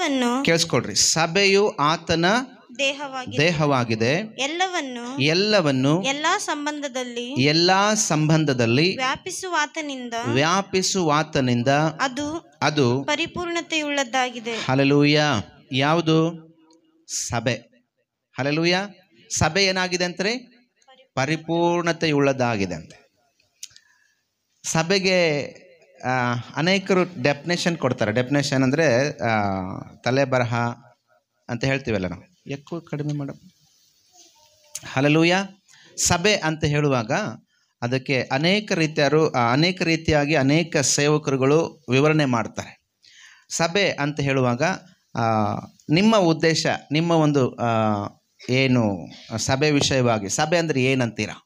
ಎಲ್ಲವನ್ನು ಕೇಳಿಸ್ಕೊಳ್ರಿ. ಸಭೆಯು ಆತನ ದೇಹವಾಗಿದೆ. ಎಲ್ಲವನ್ನು ಎಲ್ಲಾ ಸಂಬಂಧದಲ್ಲಿ ವ್ಯಾಪಿಸುವಾತನಿಂದ ಅದು ಪರಿಪೂರ್ಣತೆಯುಳ್ಳದ್ದಾಗಿದೆ. ಹಲ್ಲೆಲೂಯಾ. ಯಾವುದು? ಸಭೆ. ಹಲ್ಲೆಲೂಯಾ. ಸಭೆ ಏನಾಗಿದೆ ಅಂತಾರೆ? ಪರಿಪೂರ್ಣತೆಯುಳ್ಳದಾಗಿದೆ ಅಂತೆ. ಸಭೆಗೆ ಅನೇಕರು ಡೆಫಿನೇಷನ್ ಕೊಡ್ತಾರೆ. ಡೆಫಿನೇಷನ್ ಅಂದರೆ ತಲೆ ಬರಹ ಅಂತ ಹೇಳ್ತೀವಲ್ಲ ನಾವು. ಯಾಕೋ ಕಡಿಮೆ ಮಾಡ. ಹಲ್ಲೆಲೂಯಾ. ಸಭೆ ಅಂತ ಹೇಳುವಾಗ ಅದಕ್ಕೆ ಅನೇಕ ರೀತಿಯಾಗಿ ಅನೇಕ ಸೇವಕರುಗಳು ವಿವರಣೆ ಮಾಡ್ತಾರೆ. ಸಭೆ ಅಂತ ಹೇಳುವಾಗ ನಿಮ್ಮ ಉದ್ದೇಶ, ನಿಮ್ಮ ಒಂದು ಏನು ಸಭೆ ವಿಷಯವಾಗಿ, ಸಭೆ ಅಂದರೆ ಏನಂತೀರಾ?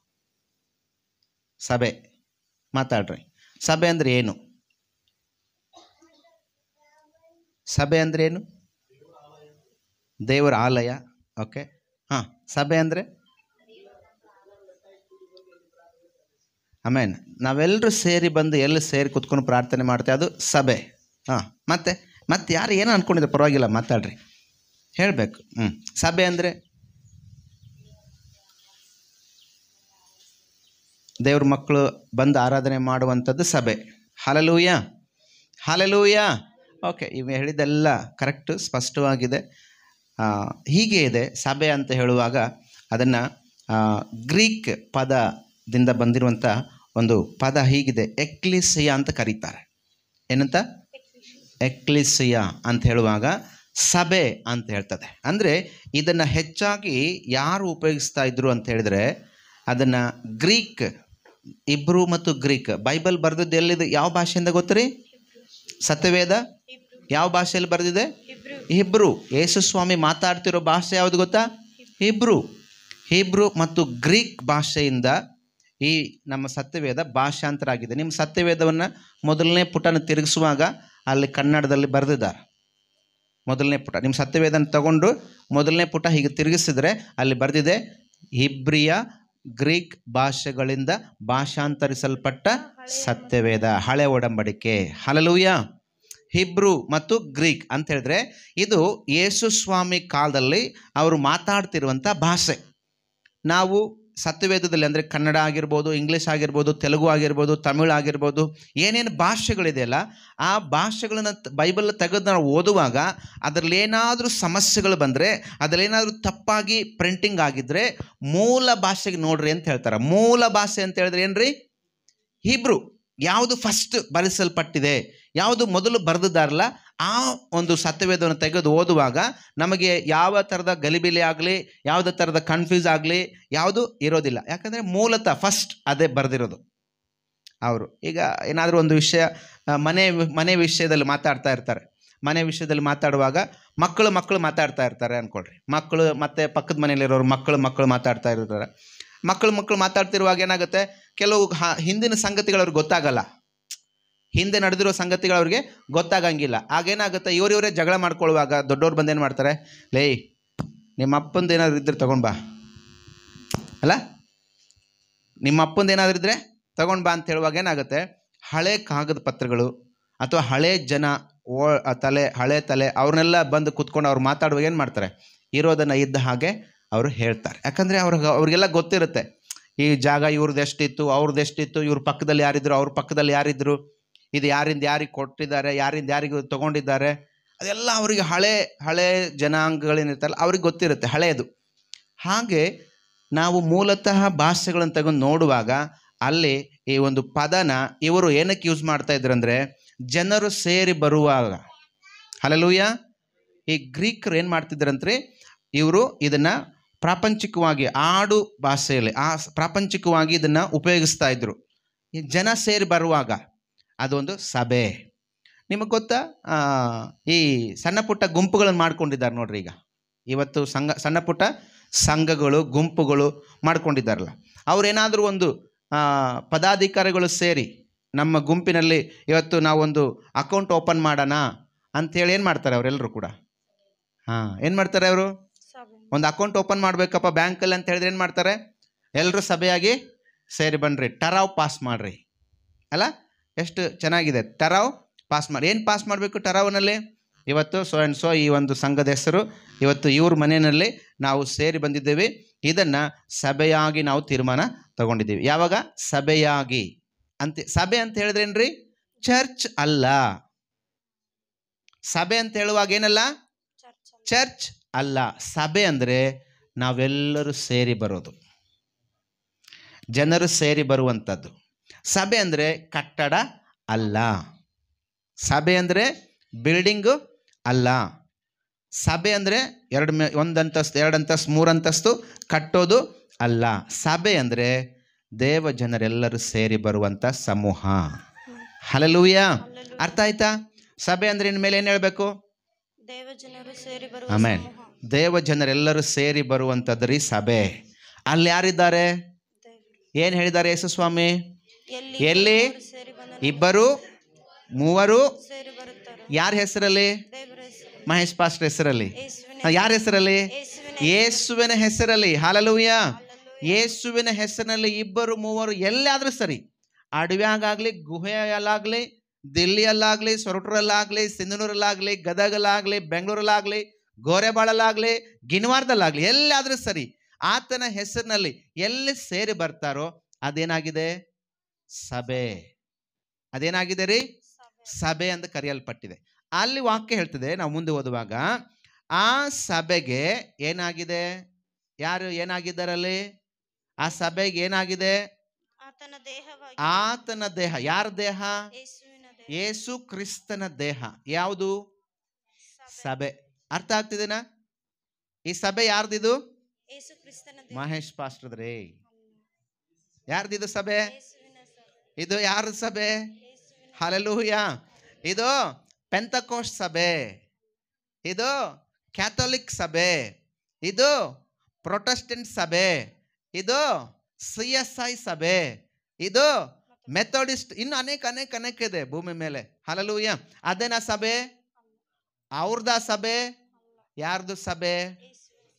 ಸಭೆ ಮಾತಾಡ್ರಿ. ಸಭೆ ಅಂದರೆ ಏನು? ಸಭೆ ಅಂದರೆ ಏನು? ದೇವರ ಆಲಯ. ಓಕೆ. ಹಾಂ, ಸಭೆ ಅಂದರೆ ಆಮೇನ್. ನಾವೆಲ್ಲರೂ ಸೇರಿ ಬಂದು ಎಲ್ಲಿ ಸೇರಿ ಕುತ್ಕೊಂಡು ಪ್ರಾರ್ಥನೆ ಮಾಡ್ತೇವೆ, ಅದು ಸಭೆ. ಹಾಂ, ಮತ್ತೆ ಯಾರು ಏನೋ ಅಂದ್ಕೊಂಡಿದ್ರೆ ಪರವಾಗಿಲ್ಲ, ಮಾತಾಡ್ರಿ, ಹೇಳಬೇಕು. ಸಭೆ ಅಂದರೆ ದೇವ್ರ ಮಕ್ಕಳು ಬಂದು ಆರಾಧನೆ ಮಾಡುವಂಥದ್ದು ಸಭೆ. Hallelujah, hallelujah. ಓಕೆ, ಇವು ಹೇಳಿದ್ದೆಲ್ಲ ಕರೆಕ್ಟು, ಸ್ಪಷ್ಟವಾಗಿದೆ. ಹೀಗೆ ಇದೆ ಸಭೆ ಅಂತ ಹೇಳುವಾಗ. ಅದನ್ನು ಗ್ರೀಕ್ ಪದದಿಂದ ಬಂದಿರುವಂಥ ಒಂದು ಪದ ಹೀಗಿದೆ, ಎಕ್ಲಿಸಿಯಾ ಅಂತ ಕರೀತಾರೆ. ಏನಂತ? ಎಕ್ಲಿಸಿಯಾ ಅಂತ ಹೇಳುವಾಗ ಸಭೆ ಅಂತ ಹೇಳ್ತದೆ. ಅಂದರೆ ಇದನ್ನು ಹೆಚ್ಚಾಗಿ ಯಾರು ಉಪಯೋಗಿಸ್ತಾ ಇದ್ರು ಅಂತ ಹೇಳಿದರೆ, ಅದನ್ನು ಗ್ರೀಕ್, ಇಬ್ರು ಮತ್ತು ಗ್ರೀಕ್. ಬೈಬಲ್ ಬರೆದಿದ್ದು ಎಲ್ಲಿದೆ? ಯಾವ ಭಾಷೆಯಿಂದ ಗೊತ್ತರಿ? ಸತ್ಯವೇದ ಯಾವ ಭಾಷೆಯಲ್ಲಿ ಬರೆದಿದೆ? ಹಿಬ್ರು. ಯೇಸು ಸ್ವಾಮಿ ಮಾತಾಡ್ತಿರೋ ಭಾಷೆ ಯಾವುದು ಗೊತ್ತಾ? ಹಿಬ್ರು ಮತ್ತು ಗ್ರೀಕ್ ಭಾಷೆಯಿಂದ ಈ ನಮ್ಮ ಸತ್ಯವೇದ ಭಾಷಾಂತರ ಆಗಿದೆ. ನಿಮ್ಮ ಸತ್ಯವೇದವನ್ನು ಮೊದಲನೇ ಪುಟನ ತಿರುಗಿಸುವಾಗ ಅಲ್ಲಿ ಕನ್ನಡದಲ್ಲಿ ಬರೆದಿದ್ದಾರೆ. ಮೊದಲನೇ ಪುಟ ನಿಮ್ಮ ಸತ್ಯವೇದನ ತಗೊಂಡು ಮೊದಲನೇ ಪುಟ ಹೀಗೆ ತಿರುಗಿಸಿದರೆ ಅಲ್ಲಿ ಬರೆದಿದೆ ಹಿಬ್ರಿಯ ಗ್ರೀಕ್ ಭಾಷೆಗಳಿಂದ ಭಾಷಾಂತರಿಸಲ್ಪಟ್ಟ ಸತ್ಯವೇದ, ಹಳೆ ಒಡಂಬಡಿಕೆ. ಹಲ್ಲೆಲೂಯಾ. ಹಿಬ್ರು ಮತ್ತು ಗ್ರೀಕ್ ಅಂತ ಹೇಳಿದ್ರೆ ಇದು ಯೇಸು ಸ್ವಾಮಿ ಕಾಲದಲ್ಲಿ ಅವರು ಮಾತಾಡ್ತಿರುವಂಥ ಭಾಷೆ. ನಾವು ಸತ್ಯವೇದದಲ್ಲಿ ಅಂದರೆ ಕನ್ನಡ ಆಗಿರ್ಬೋದು, ಇಂಗ್ಲೀಷ್ ಆಗಿರ್ಬೋದು, ತೆಲುಗು ಆಗಿರ್ಬೋದು, ತಮಿಳು ಆಗಿರ್ಬೋದು, ಏನೇನು ಭಾಷೆಗಳಿದೆಯಲ್ಲ ಆ ಭಾಷೆಗಳನ್ನ ಬೈಬಲ್ ತೆಗೆದು ನಾವು ಓದುವಾಗ ಅದರಲ್ಲಿ ಏನಾದರೂ ಸಮಸ್ಯೆಗಳು ಬಂದರೆ, ಅದರಲ್ಲೇನಾದರೂ ತಪ್ಪಾಗಿ ಪ್ರಿಂಟಿಂಗ್ ಆಗಿದ್ದರೆ ಮೂಲ ಭಾಷೆಗೆ ನೋಡ್ರಿ ಅಂತ ಹೇಳ್ತಾರೆ. ಮೂಲ ಭಾಷೆ ಅಂತ ಹೇಳಿದ್ರೆ ಏನ್ರಿ? ಹಿಬ್ರು. ಯಾವುದು ಫಸ್ಟ್ ಬರೆಸಲ್ಪಟ್ಟಿದೆ, ಯಾವುದು ಮೊದಲು ಬರೆದಿದ್ದಾರಲ್ಲ ಆ ಒಂದು ಸತ್ಯವೇದವನ್ನು ತೆಗೆದು ಓದುವಾಗ ನಮಗೆ ಯಾವ ಥರದ ಗಲಿಬಿಲಿ ಆಗಲಿ, ಯಾವುದೇ ಥರದ ಕನ್ಫ್ಯೂಸ್ ಆಗಲಿ ಯಾವುದು ಇರೋದಿಲ್ಲ. ಯಾಕಂದರೆ ಮೂಲತಃ ಫಸ್ಟ್ ಅದೇ ಬರೆದಿರೋದು ಅವರು. ಈಗ ಏನಾದರೂ ಒಂದು ವಿಷಯ ಮನೆ ವಿಷಯದಲ್ಲಿ ಮಾತಾಡ್ತಾ ಇರ್ತಾರೆ. ಮನೆ ವಿಷಯದಲ್ಲಿ ಮಾತಾಡುವಾಗ ಮಕ್ಕಳು ಮಾತಾಡ್ತಾ ಇರ್ತಾರೆ ಅಂದ್ಕೊಳ್ರಿ. ಮಕ್ಕಳು ಮತ್ತು ಪಕ್ಕದ ಮನೆಯಲ್ಲಿರೋರು ಮಕ್ಕಳು ಮಾತಾಡ್ತಾ ಇರ್ತಾರೆ. ಮಕ್ಕಳು ಮಾತಾಡ್ತಿರುವಾಗ ಏನಾಗುತ್ತೆ, ಕೆಲವು ಹಿಂದಿನ ಸಂಗತಿಗಳು ಅವ್ರಿಗೆ ಗೊತ್ತಾಗಲ್ಲ, ಹಿಂದೆ ನಡೆದಿರೋ ಸಂಗತಿಗಳು ಅವ್ರಿಗೆ ಗೊತ್ತಾಗಂಗಿಲ್ಲ. ಆಗೇನಾಗುತ್ತೆ, ಇವರೇ ಜಗಳ ಮಾಡ್ಕೊಳ್ಳುವಾಗ ದೊಡ್ಡವ್ರು ಬಂದೇನು ಮಾಡ್ತಾರೆ, ಲೇ ನಿಮ್ಮ ಅಪ್ಪಂದು ಏನಾದರೂ ಇದ್ರೆ ತೊಗೊಂಡು ಬಾ, ಅಲ್ಲ ನಿಮ್ಮ ಅಪ್ಪಂದು ಏನಾದರೂ ಇದ್ದರೆ ತೊಗೊಂಡು ಬಾ ಅಂತ ಹೇಳುವಾಗ ಏನಾಗುತ್ತೆ, ಹಳೆ ಕಾಗದ ಪತ್ರಗಳು ಅಥವಾ ಹಳೆ ಜನ ಹಳೆ ತಲೆ ಅವ್ರನ್ನೆಲ್ಲ ಬಂದು ಕೂತ್ಕೊಂಡು ಅವ್ರು ಮಾತಾಡುವಾಗ ಏನು ಮಾಡ್ತಾರೆ, ಇರೋದನ್ನು ಇದ್ದ ಹಾಗೆ ಅವರು ಹೇಳ್ತಾರೆ. ಯಾಕಂದರೆ ಅವ್ರಿಗೆಲ್ಲ ಗೊತ್ತಿರುತ್ತೆ ಈ ಜಾಗ ಇವ್ರದ್ದು ಎಷ್ಟಿತ್ತು, ಅವ್ರದ್ದು ಎಷ್ಟಿತ್ತು, ಇವ್ರ ಪಕ್ಕದಲ್ಲಿ ಯಾರಿದ್ರು, ಅವ್ರ ಪಕ್ಕದಲ್ಲಿ ಯಾರಿದ್ರು, ಇದು ಯಾರಿಂದ ಯಾರಿಗೆ ಕೊಟ್ಟಿದ್ದಾರೆ, ಯಾರಿಂದ ಯಾರಿಗೆ ತೊಗೊಂಡಿದ್ದಾರೆ, ಅದೆಲ್ಲ ಅವರಿಗೆ ಹಳೆ ಜನಾಂಗಗಳೇನಿರ್ತಲ್ಲ ಅವ್ರಿಗೆ ಗೊತ್ತಿರುತ್ತೆ, ಹಳೆಯದು. ಹಾಗೆ ನಾವು ಮೂಲತಃ ಭಾಷೆಗಳನ್ನು ತಗೊಂಡು ನೋಡುವಾಗ ಅಲ್ಲಿ ಈ ಒಂದು ಪದನ ಇವರು ಏನಕ್ಕೆ ಯೂಸ್ ಮಾಡ್ತಾ ಇದ್ರು ಅಂದರೆ ಜನರು ಸೇರಿ ಬರುವಾಗ. ಹಲ್ಲೆಲೂಯಾ. ಈ ಗ್ರೀಕರು ಏನು ಮಾಡ್ತಿದ್ರಂದ್ರೆ ಇವರು ಇದನ್ನು ಪ್ರಾಪಂಚಿಕವಾಗಿ ಆಡು ಭಾಷೆಯಲ್ಲಿ ಪ್ರಾಪಂಚಿಕವಾಗಿ ಇದನ್ನು ಉಪಯೋಗಿಸ್ತಾ ಇದ್ರು. ಈ ಜನ ಸೇರಿ ಬರುವಾಗ ಅದೊಂದು ಸಭೆ. ನಿಮಗೆ ಗೊತ್ತಾ, ಈ ಸಣ್ಣ ಪುಟ್ಟ ಗುಂಪುಗಳನ್ನು ಮಾಡ್ಕೊಂಡಿದ್ದಾರೆ ನೋಡ್ರಿ. ಈಗ ಇವತ್ತು ಸಣ್ಣ ಪುಟ್ಟ ಸಂಘಗಳು ಗುಂಪುಗಳು ಮಾಡ್ಕೊಂಡಿದ್ದಾರಲ್ಲ, ಅವರೇನಾದರೂ ಒಂದು ಪದಾಧಿಕಾರಿಗಳು ಸೇರಿ ನಮ್ಮ ಗುಂಪಿನಲ್ಲಿ ಇವತ್ತು ನಾವೊಂದು ಅಕೌಂಟ್ ಓಪನ್ ಮಾಡೋಣ ಅಂಥೇಳಿ ಏನು ಮಾಡ್ತಾರೆ ಅವರೆಲ್ಲರೂ ಕೂಡ? ಏನು ಮಾಡ್ತಾರೆ ಅವರು? ಒಂದು ಅಕೌಂಟ್ ಓಪನ್ ಮಾಡಬೇಕಪ್ಪ ಬ್ಯಾಂಕಲ್ಲಿ ಅಂತ ಹೇಳಿದ್ರೆ ಏನು ಮಾಡ್ತಾರೆ, ಎಲ್ಲರೂ ಸಭೆಯಾಗಿ ಸೇರಿ ಬನ್ನಿರಿ, ಟರಾವ್ ಪಾಸ್ ಮಾಡಿರಿ. ಅಲ್ಲ, ಎಷ್ಟು ಚೆನ್ನಾಗಿದೆ, ಟರಾವ್ ಪಾಸ್ ಮಾಡಿ. ಏನು ಪಾಸ್ ಮಾಡಬೇಕು ಟರಾವ್ನಲ್ಲಿ? ಇವತ್ತು ಸೋ ಆ್ಯಂಡ್ ಸೋ ಈ ಒಂದು ಸಂಘದ ಹೆಸರು, ಇವತ್ತು ಇವ್ರ ಮನೆಯಲ್ಲಿ ನಾವು ಸೇರಿ ಬಂದಿದ್ದೇವೆ. ಇದನ್ನು ಸಭೆಯಾಗಿ ನಾವು ತೀರ್ಮಾನ ತಗೊಂಡಿದ್ದೀವಿ. ಯಾವಾಗ? ಸಭೆಯಾಗಿ ಸಭೆ ಅಂತ ಹೇಳಿದ್ರೇನ್ರಿ? ಚರ್ಚ್ ಅಲ್ಲ. ಸಭೆ ಅಂತ ಹೇಳುವಾಗ ಏನಲ್ಲ? ಚರ್ಚ್ ಅಲ್ಲ. ಸಭೆ ಅಂದರೆ ನಾವೆಲ್ಲರೂ ಸೇರಿ ಬರೋದು, ಜನರು ಸೇರಿ ಬರುವಂಥದ್ದು. ಸಭೆ ಅಂದರೆ ಕಟ್ಟಡ ಅಲ್ಲ. ಸಭೆ ಅಂದರೆ ಬಿಲ್ಡಿಂಗು ಅಲ್ಲ. ಸಭೆ ಅಂದರೆ ಒಂದು ಅಂತಸ್ತು, 2 ಅಂತಸ್ತು, 3 ಅಂತಸ್ತು ಕಟ್ಟೋದು ಅಲ್ಲ. ಸಭೆ ಅಂದರೆ ದೇವ ಜನರೆಲ್ಲರೂ ಸೇರಿ ಬರುವಂಥ ಸಮೂಹ. ಹಲ್ಲೆಲೂಯಾ. ಅರ್ಥ ಆಯ್ತಾ? ಸಭೆ ಅಂದರೆ ಇನ್ಮೇಲೆ ಏನು ಹೇಳಬೇಕು? ದೇವಜನರು ಸೇರಿ ಬರುವ ಆಮೇನ್. ದೇವ ಜನರೆಲ್ಲರೂ ಸೇರಿ ಬರುವಂಥದ್ದು ರೀ ಸಭೆ. ಅಲ್ಲಿ ಯಾರಿದ್ದಾರೆ? ಏನು ಹೇಳಿದ್ದಾರೆ ಯೇಸು ಸ್ವಾಮಿ? ಎಲ್ಲಿ 2 3 ಯಾರ ಹೆಸರಲ್ಲಿ? ಮಹೇಶ್ ಪಾಸ್ಟರ್ ಹೆಸರಲ್ಲಿ. ಯಾರ ಹೆಸರಲ್ಲಿ? ಯೇಸುವಿನ ಹೆಸರಲ್ಲಿ. ಹಲ್ಲೆಲೂಯಾ. ಯೇಸುವಿನ ಹೆಸರಿನಲ್ಲಿ 2 3 ಎಲ್ಲಾದರೂ ಸರಿ, ಅಡವ್ಯಾಗಾಗಲಿ, ಗುಹೆಯಲ್ಲಾಗಲಿ, ದಿಲ್ಲಿಯಲ್ಲಾಗಲಿ, ಸೊರಟೂರಲ್ಲಾಗಲಿ, ಸಿಂಧನೂರಲ್ಲಾಗಲಿ, ಗದಗಲ್ಲಾಗಲಿ, ಬೆಂಗಳೂರಲ್ಲಾಗಲಿ, ಗೋರೆಬಾಳಲ್ಲಾಗಲಿ, ಗಿನ್ವಾರದಲ್ಲಾಗಲಿ, ಎಲ್ಲಾದರೂ ಸರಿ ಆತನ ಹೆಸರಿನಲ್ಲಿ ಎಲ್ಲಿ ಸೇರಿ ಬರ್ತಾರೋ ಅದೇನಾಗಿದೆ? ಸಭೆ. ಅದೇನಾಗಿದೆ ರೀ? ಸಭೆ ಅಂತ ಕರೆಯಲ್ಪಟ್ಟಿದೆ. ಅಲ್ಲಿ ವಾಕ್ಯ ಹೇಳ್ತದೆ, ನಾವು ಮುಂದೆ ಓದುವಾಗ, ಆ ಸಭೆಗೆ ಏನಾಗಿದೆ? ಯಾರು ಏನಾಗಿದ್ದಾರಲ್ಲಿ? ಆ ಸಭೆಗೆ ಏನಾಗಿದೆ? ಆತನ ದೇಹ. ಯಾರ ದೇಹ? ಯೇಸು ಕ್ರಿಸ್ತನ ದೇಹ. ಯಾವುದು? ಸಭೆ. ಅರ್ಥ ಆಗ್ತಿದೆನಾ? ಈ ಸಭೆ ಯಾರ್ದಿದು? ಮಹೇಶ್ ಪಾಸ್ಟರ್ದ್ರಿ. ಯಾರ್ದಿದು ಸಭೆ? ಇದು ಯಾರ ಸಭೆ? ಹಲ್ಲೆಲೂಯಾ. ಇದು ಪೆಂತಕೋಸ್ಟ್ ಸಭೆ, ಇದು ಕ್ಯಾಥೋಲಿಕ್ ಸಭೆ, ಇದು ಪ್ರೊಟೆಸ್ಟೆಂಟ್ ಸಭೆ, ಇದು CSI ಸಭೆ, ಇದು ಮೆಥೋಡಿಸ್ಟ್, ಇನ್ನು ಅನೇಕ ಇದೆ ಭೂಮಿ ಮೇಲೆ. ಹಲ್ಲೆಲೂಯಾ. ಅದೇನಾ ಸಭೆ? ಅವ್ರದ ಸಭೆ? ಯಾರ್ದು ಸಭೆ?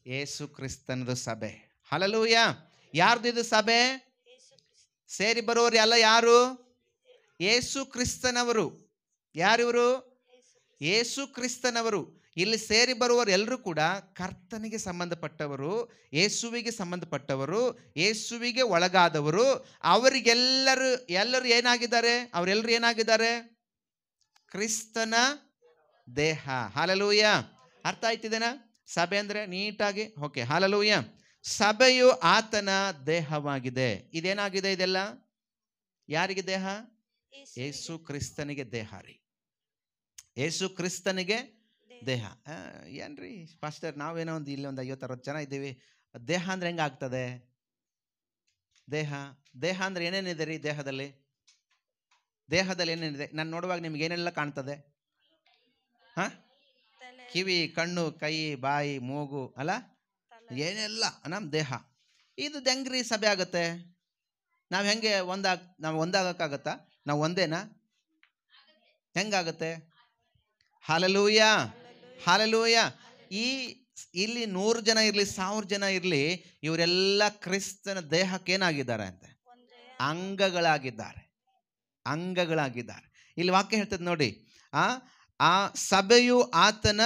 ಯೇಸು ಕ್ರಿಸ್ತನದು ಸಭೆ. ಹಲ್ಲೆಲೂಯಾ. ಯಾರ್ದು ಇದು ಸಭೆ? ಸೇರಿ ಬರೋರು ಎಲ್ಲ ಯಾರು? ಯೇಸು ಕ್ರಿಸ್ತನವರು. ಯಾರಿವರು? ಯೇಸು ಕ್ರಿಸ್ತನವರು. ಇಲ್ಲಿ ಸೇರಿ ಬರುವವರು ಎಲ್ಲರೂ ಕೂಡ ಕರ್ತನಿಗೆ ಸಂಬಂಧಪಟ್ಟವರು, ಯೇಸುವಿಗೆ ಸಂಬಂಧಪಟ್ಟವರು, ಯೇಸುವಿಗೆ ಒಳಗಾದವರು. ಎಲ್ಲರೂ ಏನಾಗಿದ್ದಾರೆ? ಅವರೆಲ್ಲರೂ ಏನಾಗಿದ್ದಾರೆ? ಕ್ರಿಸ್ತನ ದೇಹ. ಹಲ್ಲೆಲೂಯಾ. ಅರ್ಥ ಆಯ್ತಿದೇನಾ? ಸಭೆ ಅಂದರೆ ನೀಟಾಗಿ ಓಕೆ. ಹಲ್ಲೆಲೂಯಾ. ಸಭೆಯು ಆತನ ದೇಹವಾಗಿದೆ. ಇದೇನಾಗಿದೆ? ಇದೆಲ್ಲ ಯಾರಿಗೆ ದೇಹ? ಯೇಸು ಕ್ರಿಸ್ತನಿಗೆ ದೇಹ ರೀ. ಯೇಸು ಕ್ರಿಸ್ತನಿಗೆ ದೇಹ. ಏನ್ರಿ ಪಾಸ್ಟರ್, ನಾವೇನೋ ಇಲ್ಲಿ ಒಂದು 50-60 ಜನ ಇದ್ದೀವಿ, ದೇಹ ಅಂದ್ರೆ ಹೆಂಗಾಗ್ತದೆ? ದೇಹ ಅಂದ್ರೆ ಏನೇನಿದೆ ರೀ? ದೇಹದಲ್ಲಿ ಏನೇನಿದೆ? ನಾನು ನೋಡುವಾಗ ನಿಮ್ಗೆ ಏನೆಲ್ಲ ಕಾಣ್ತದೆ? ಕಿವಿ, ಕಣ್ಣು, ಕೈ, ಬಾಯಿ, ಮೂಗು ಅಲ್ಲ, ಏನೆಲ್ಲ ನಮ್ಮ ದೇಹ. ಇದು ಹೆಂಗ್ರಿ ಸಭೆ ಆಗುತ್ತೆ? ನಾವು ಹೆಂಗೆ ಒಂದಾಗಕ್ಕಾಗತ್ತಾ? ನಾವು ಒಂದೇನಾ? ಹೆಂಗಾಗುತ್ತೆ? ಹಲ್ಲೆಲೂಯಾ. ಹಲ್ಲೆಲೂಯಾ. ಇಲ್ಲಿ 100 ಜನ ಇರಲಿ, 1000 ಜನ ಇರಲಿ, ಇವರೆಲ್ಲ ಕ್ರಿಸ್ತನ ದೇಹಕ್ಕೆ ಏನಾಗಿದ್ದಾರೆ ಅಂತೆ? ಅಂಗಗಳಾಗಿದ್ದಾರೆ. ಇಲ್ಲಿ ವಾಕ್ಯ ಹೇಳ್ತದೆ ನೋಡಿ, ಆ ಸಭೆಯು ಆತನ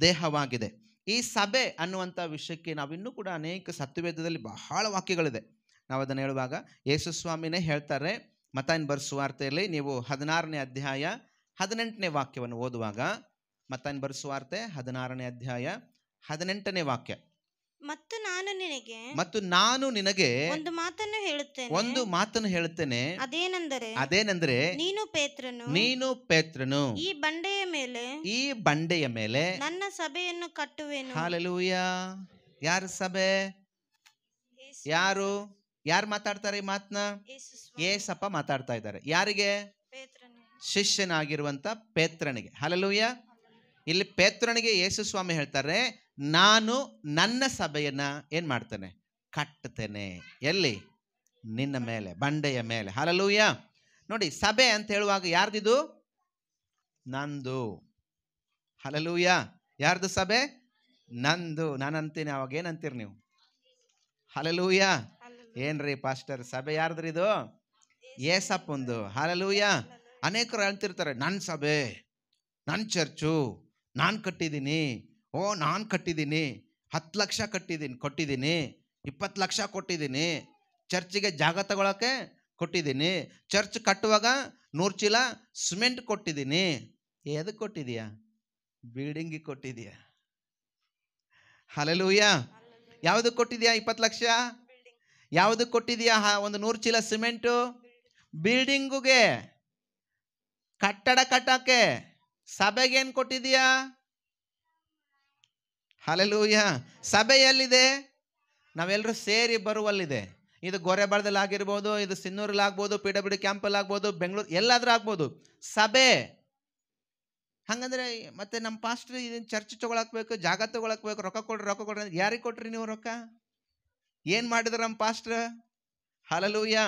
ದೇಹವಾಗಿದೆ. ಈ ಸಭೆ ಅನ್ನುವಂಥ ವಿಷಯಕ್ಕೆ ನಾವಿನ್ನೂ ಕೂಡ ಅನೇಕ ಸತ್ಯವೇದದಲ್ಲಿ ಬಹಳ ವಾಕ್ಯಗಳಿದೆ. ನಾವು ಅದನ್ನು ಹೇಳುವಾಗ ಯೇಸು ಸ್ವಾಮಿನೇ ಹೇಳ್ತಾರೆ. ಮತ್ತಾಯನ ಬರೆದ ಸುವಾರ್ತೆಯಲ್ಲಿ ನೀವು 16ನೇ ಅಧ್ಯಾಯ 18ನೇ ವಾಕ್ಯವನ್ನು ಓದುವಾಗ, ಮತ್ತಾಯನ ಬರೆದ ಸುವಾರ್ತೆ 16ನೇ ಅಧ್ಯಾಯ 18ನೇ ವಾಕ್ಯ. ಮತ್ತು ನಾನು ನಿನಗೆ ಒಂದು ಮಾತನ್ನು ಹೇಳುತ್ತೇನೆ, ಅದೇನೆಂದರೆ ನೀನು ಪೇತ್ರನು, ಈ ಬಂಡೆಯ ಮೇಲೆ ನನ್ನ ಸಭೆಯನ್ನು ಕಟ್ಟುವೆನು. ಹಲ್ಲೆಲೂಯಾ. ಯಾರ ಸಭೆ? ಯಾರು ಮಾತಾಡ್ತಾರೆ ಈ ಮಾತನ್ನ? ಯೇಸಪ್ಪ ಮಾತಾಡ್ತಾ ಇದ್ದಾರೆ. ಯಾರಿಗೆ? ಶಿಷ್ಯನಾಗಿರುವಂತ ಪೇತ್ರನಿಗೆ. ಹಲ್ಲೆಲೂಯಾ. ಇಲ್ಲಿ ಪೇತ್ರನಿಗೆ ಯೇಸು ಸ್ವಾಮಿ ಹೇಳ್ತಾರೆ, ನಾನು ನನ್ನ ಸಭೆಯನ್ನ ಏನ್ ಮಾಡ್ತೇನೆ? ಕಟ್ಟುತ್ತೇನೆ. ಎಲ್ಲಿ? ನಿನ್ನ ಮೇಲೆ, ಬಂಡೆಯ ಮೇಲೆ. ಹಲ್ಲೆಲೂಯಾ. ನೋಡಿ, ಸಭೆ ಅಂತ ಹೇಳುವಾಗ ಯಾರ್ದಿದು? ನಂದು. ಹಲ್ಲೆಲೂಯಾ. ಯಾರ್ದು ಸಭೆ? ನಂದು. ನಾನು ಅಂತೀನಿ, ಅವಾಗ ಏನಂತೀರಿ ನೀವು? ಹಲ್ಲೆಲೂಯಾ. ಏನ್ರಿ ಪಾಸ್ಟರ್, ಸಭೆ ಯಾರ್ದ್ರಿ ಇದು? ಏಸಪ್ಪಂದು. ಹಲ್ಲೆಲೂಯಾ. ಅನೇಕರು ಹೇಳ್ತಿರ್ತಾರೆ, ನನ್ನ ಸಭೆ, ನನ್ನ ಚರ್ಚು, ನಾನು ಕಟ್ಟಿದ್ದೀನಿ, ನಾನು ಕಟ್ಟಿದ್ದೀನಿ, 10 ಲಕ್ಷ ಕೊಟ್ಟಿದ್ದೀನಿ, 20 ಲಕ್ಷ ಕೊಟ್ಟಿದ್ದೀನಿ, ಚರ್ಚಿಗೆ ಜಾಗ ತಗೊಳಕ್ಕೆ ಕೊಟ್ಟಿದ್ದೀನಿ, ಚರ್ಚ್ ಕಟ್ಟುವಾಗ 100 ಚೀಲ ಸಿಮೆಂಟ್ ಕೊಟ್ಟಿದ್ದೀನಿ. ಎದಕ್ಕೆ ಕೊಟ್ಟಿದೀಯಾ? ಬಿಲ್ಡಿಂಗಿಗೆ ಕೊಟ್ಟಿದೀಯಾ? ಹಲ್ಲೆಲೂಯಾ. ಯಾವುದಕ್ಕೆ ಕೊಟ್ಟಿದ್ಯಾ 20 ಲಕ್ಷ? ಯಾವುದಕ್ಕೆ ಕೊಟ್ಟಿದ್ಯಾ ಒಂದು 100 ಚೀಲ ಸಿಮೆಂಟು? ಬಿಲ್ಡಿಂಗುಗೆ, ಕಟ್ಟಡ ಕಟ್ಟಕ್ಕೆ. ಸಭೆಗೆ ಏನು ಕೊಟ್ಟಿದ್ಯಾ? ಹಲ್ಲೆಲೂಯಾ. ಸಭೆ ಎಲ್ಲಿದೆ? ನಾವೆಲ್ಲರೂ ಸೇರಿ ಬರುವಲ್ಲಿದೆ. ಇದು ಗೊರೆಬಾಳದಲ್ಲಿ ಆಗಿರ್ಬೋದು, ಇದು ಸಿನ್ನೂರಲ್ಲಿ ಆಗ್ಬೋದು, PWD ಕ್ಯಾಂಪಲ್ಲಿ ಆಗ್ಬೋದು, ಬೆಂಗಳೂರು ಎಲ್ಲಾದ್ರೂ ಆಗ್ಬೋದು. ಸಭೆ ಹಂಗಂದ್ರೆ ಮತ್ತೆ ನಮ್ಮ ಪಾಸ್ಟರ್ ಇದನ್ನು ಚರ್ಚ್ ತಗೊಳಕ್ಬೇಕು, ಜಾಗ ತಗೊಳಕ್ಬೇಕು, ರೊಕ್ಕ ಕೊಡ್ರಿ. ಯಾರಿಗೆ ಕೊಟ್ರಿ ನೀವು ರೊಕ್ಕ? ಏನು ಮಾಡಿದ್ರು ನಮ್ಮ ಪಾಸ್ಟರ್? ಹಲ್ಲೆಲೂಯಾ.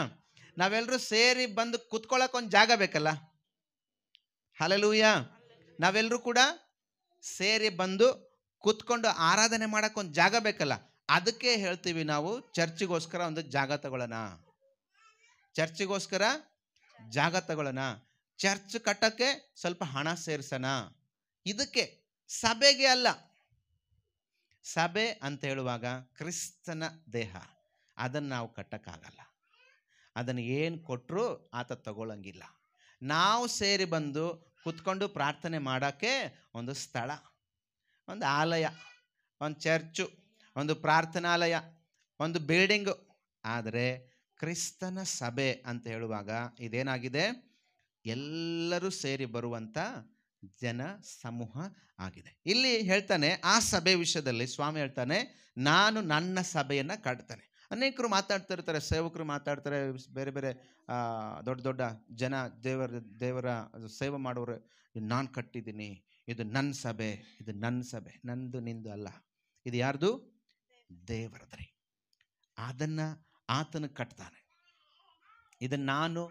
ನಾವೆಲ್ಲರೂ ಸೇರಿ ಬಂದು ಕುತ್ಕೊಳ್ಳೋಕೆ ಒಂದು ಜಾಗ ಬೇಕಲ್ಲ. ಹಲ್ಲೆಲೂಯಾ. ನಾವೆಲ್ಲರೂ ಕೂಡ ಸೇರಿ ಬಂದು ಕುತ್ಕೊಂಡು ಆರಾಧನೆ ಮಾಡೋಕೆ ಒಂದು ಜಾಗ ಬೇಕಲ್ಲ. ಅದಕ್ಕೆ ಹೇಳ್ತೀವಿ ನಾವು ಚರ್ಚಿಗೋಸ್ಕರ ಒಂದು ಜಾಗ ತಗೊಳ್ಳೋಣ, ಚರ್ಚಿಗೋಸ್ಕರ ಜಾಗ ತಗೊಳ್ಳೋಣ, ಚರ್ಚ್ ಕಟ್ಟಕ್ಕೆ ಸ್ವಲ್ಪ ಹಣ ಸೇರಿಸೋಣ. ಇದಕ್ಕೆ, ಸಭೆಗೆ ಅಲ್ಲ. ಸಭೆ ಅಂತ ಹೇಳುವಾಗ ಕ್ರಿಸ್ತನ ದೇಹ, ಅದನ್ನು ನಾವು ಕಟ್ಟಕ್ಕಾಗಲ್ಲ. ಅದನ್ನು ಏನು ಕೊಟ್ಟರು ಆತ ತಗೊಳ್ಳಂಗಿಲ್ಲ. ನಾವು ಸೇರಿ ಬಂದು ಕುತ್ಕೊಂಡು ಪ್ರಾರ್ಥನೆ ಮಾಡೋಕ್ಕೆ ಒಂದು ಸ್ಥಳ, ಒಂದು ಆಲಯ, ಒಂದು ಚರ್ಚು, ಒಂದು ಪ್ರಾರ್ಥನಾಲಯ, ಒಂದು ಬಿಲ್ಡಿಂಗು. ಆದರೆ ಕ್ರಿಸ್ತನ ಸಭೆ ಅಂತ ಹೇಳುವಾಗ ಇದೇನಾಗಿದೆ? ಎಲ್ಲರೂ ಸೇರಿ ಬರುವಂಥ ಜನ ಸಮೂಹ ಆಗಿದೆ. ಇಲ್ಲಿ ಹೇಳ್ತಾನೆ, ಆ ಸಭೆ ವಿಷಯದಲ್ಲಿ ಸ್ವಾಮಿ ಹೇಳ್ತಾನೆ, ನಾನು ನನ್ನ ಸಭೆಯನ್ನು ಕಟ್ತಾನೆ. ಅನೇಕರು ಮಾತಾಡ್ತಿರ್ತಾರೆ, ಸೇವಕರು ಮಾತಾಡ್ತಾರೆ, ಬೇರೆ ಬೇರೆ ದೊಡ್ಡ ದೊಡ್ಡ ಜನ, ದೇವರ ಸೇವೆ ಮಾಡೋರು, ನಾನು ಕಟ್ಟಿದ್ದೀನಿ, ಇದು ನನ್ನ ಸಭೆ, ಇದು ನನ್ನ ಸಭೆ. ನಂದು ನಿಂದು ಅಲ್ಲ, ಇದು ಯಾರ್ದು? ದೇವರದ್ರಿ. ಅದನ್ನು ಆತನು ಕಟ್ತಾನೆ. ಇದನ್ನು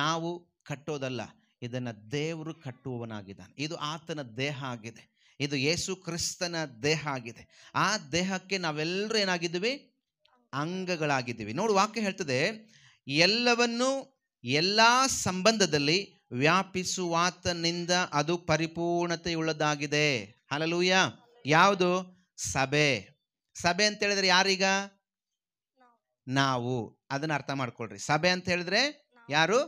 ನಾವು ಕಟ್ಟೋದಲ್ಲ, ಇದನ್ನು ದೇವರು ಕಟ್ಟುವವನಾಗಿದ್ದಾನೆ. ಇದು ಆತನ ದೇಹ ಆಗಿದೆ, ಇದು ಯೇಸು ಕ್ರಿಸ್ತನ ದೇಹ ಆಗಿದೆ. ಆ ದೇಹಕ್ಕೆ ನಾವೆಲ್ಲರೂ ಏನಾಗಿದ್ದೀವಿ? ಅಂಗಗಳಾಗಿದ್ದೀವಿ. ನೋಡು, ವಾಕ್ಯ ಹೇಳ್ತದೆ, ಎಲ್ಲವನ್ನೂ ಎಲ್ಲ ಸಂಬಂಧದಲ್ಲಿ ವ್ಯಾಪಿಸುವಾತನಿಂದ ಅದು ಪರಿಪೂರ್ಣತೆಯುಳ್ಳದಾಗಿದೆ. ಹಲ್ಲೆಲೂಯಾ. ಯಾವುದು? ಸಭೆ. ಸಭೆ ಅಂತ ಹೇಳಿದ್ರೆ ಯಾರೀಗ? ನಾವು. ಅದನ್ನ ಅರ್ಥ ಮಾಡ್ಕೊಳ್ರಿ. ಸಭೆ ಅಂತ ಹೇಳಿದ್ರೆ ಯಾರು?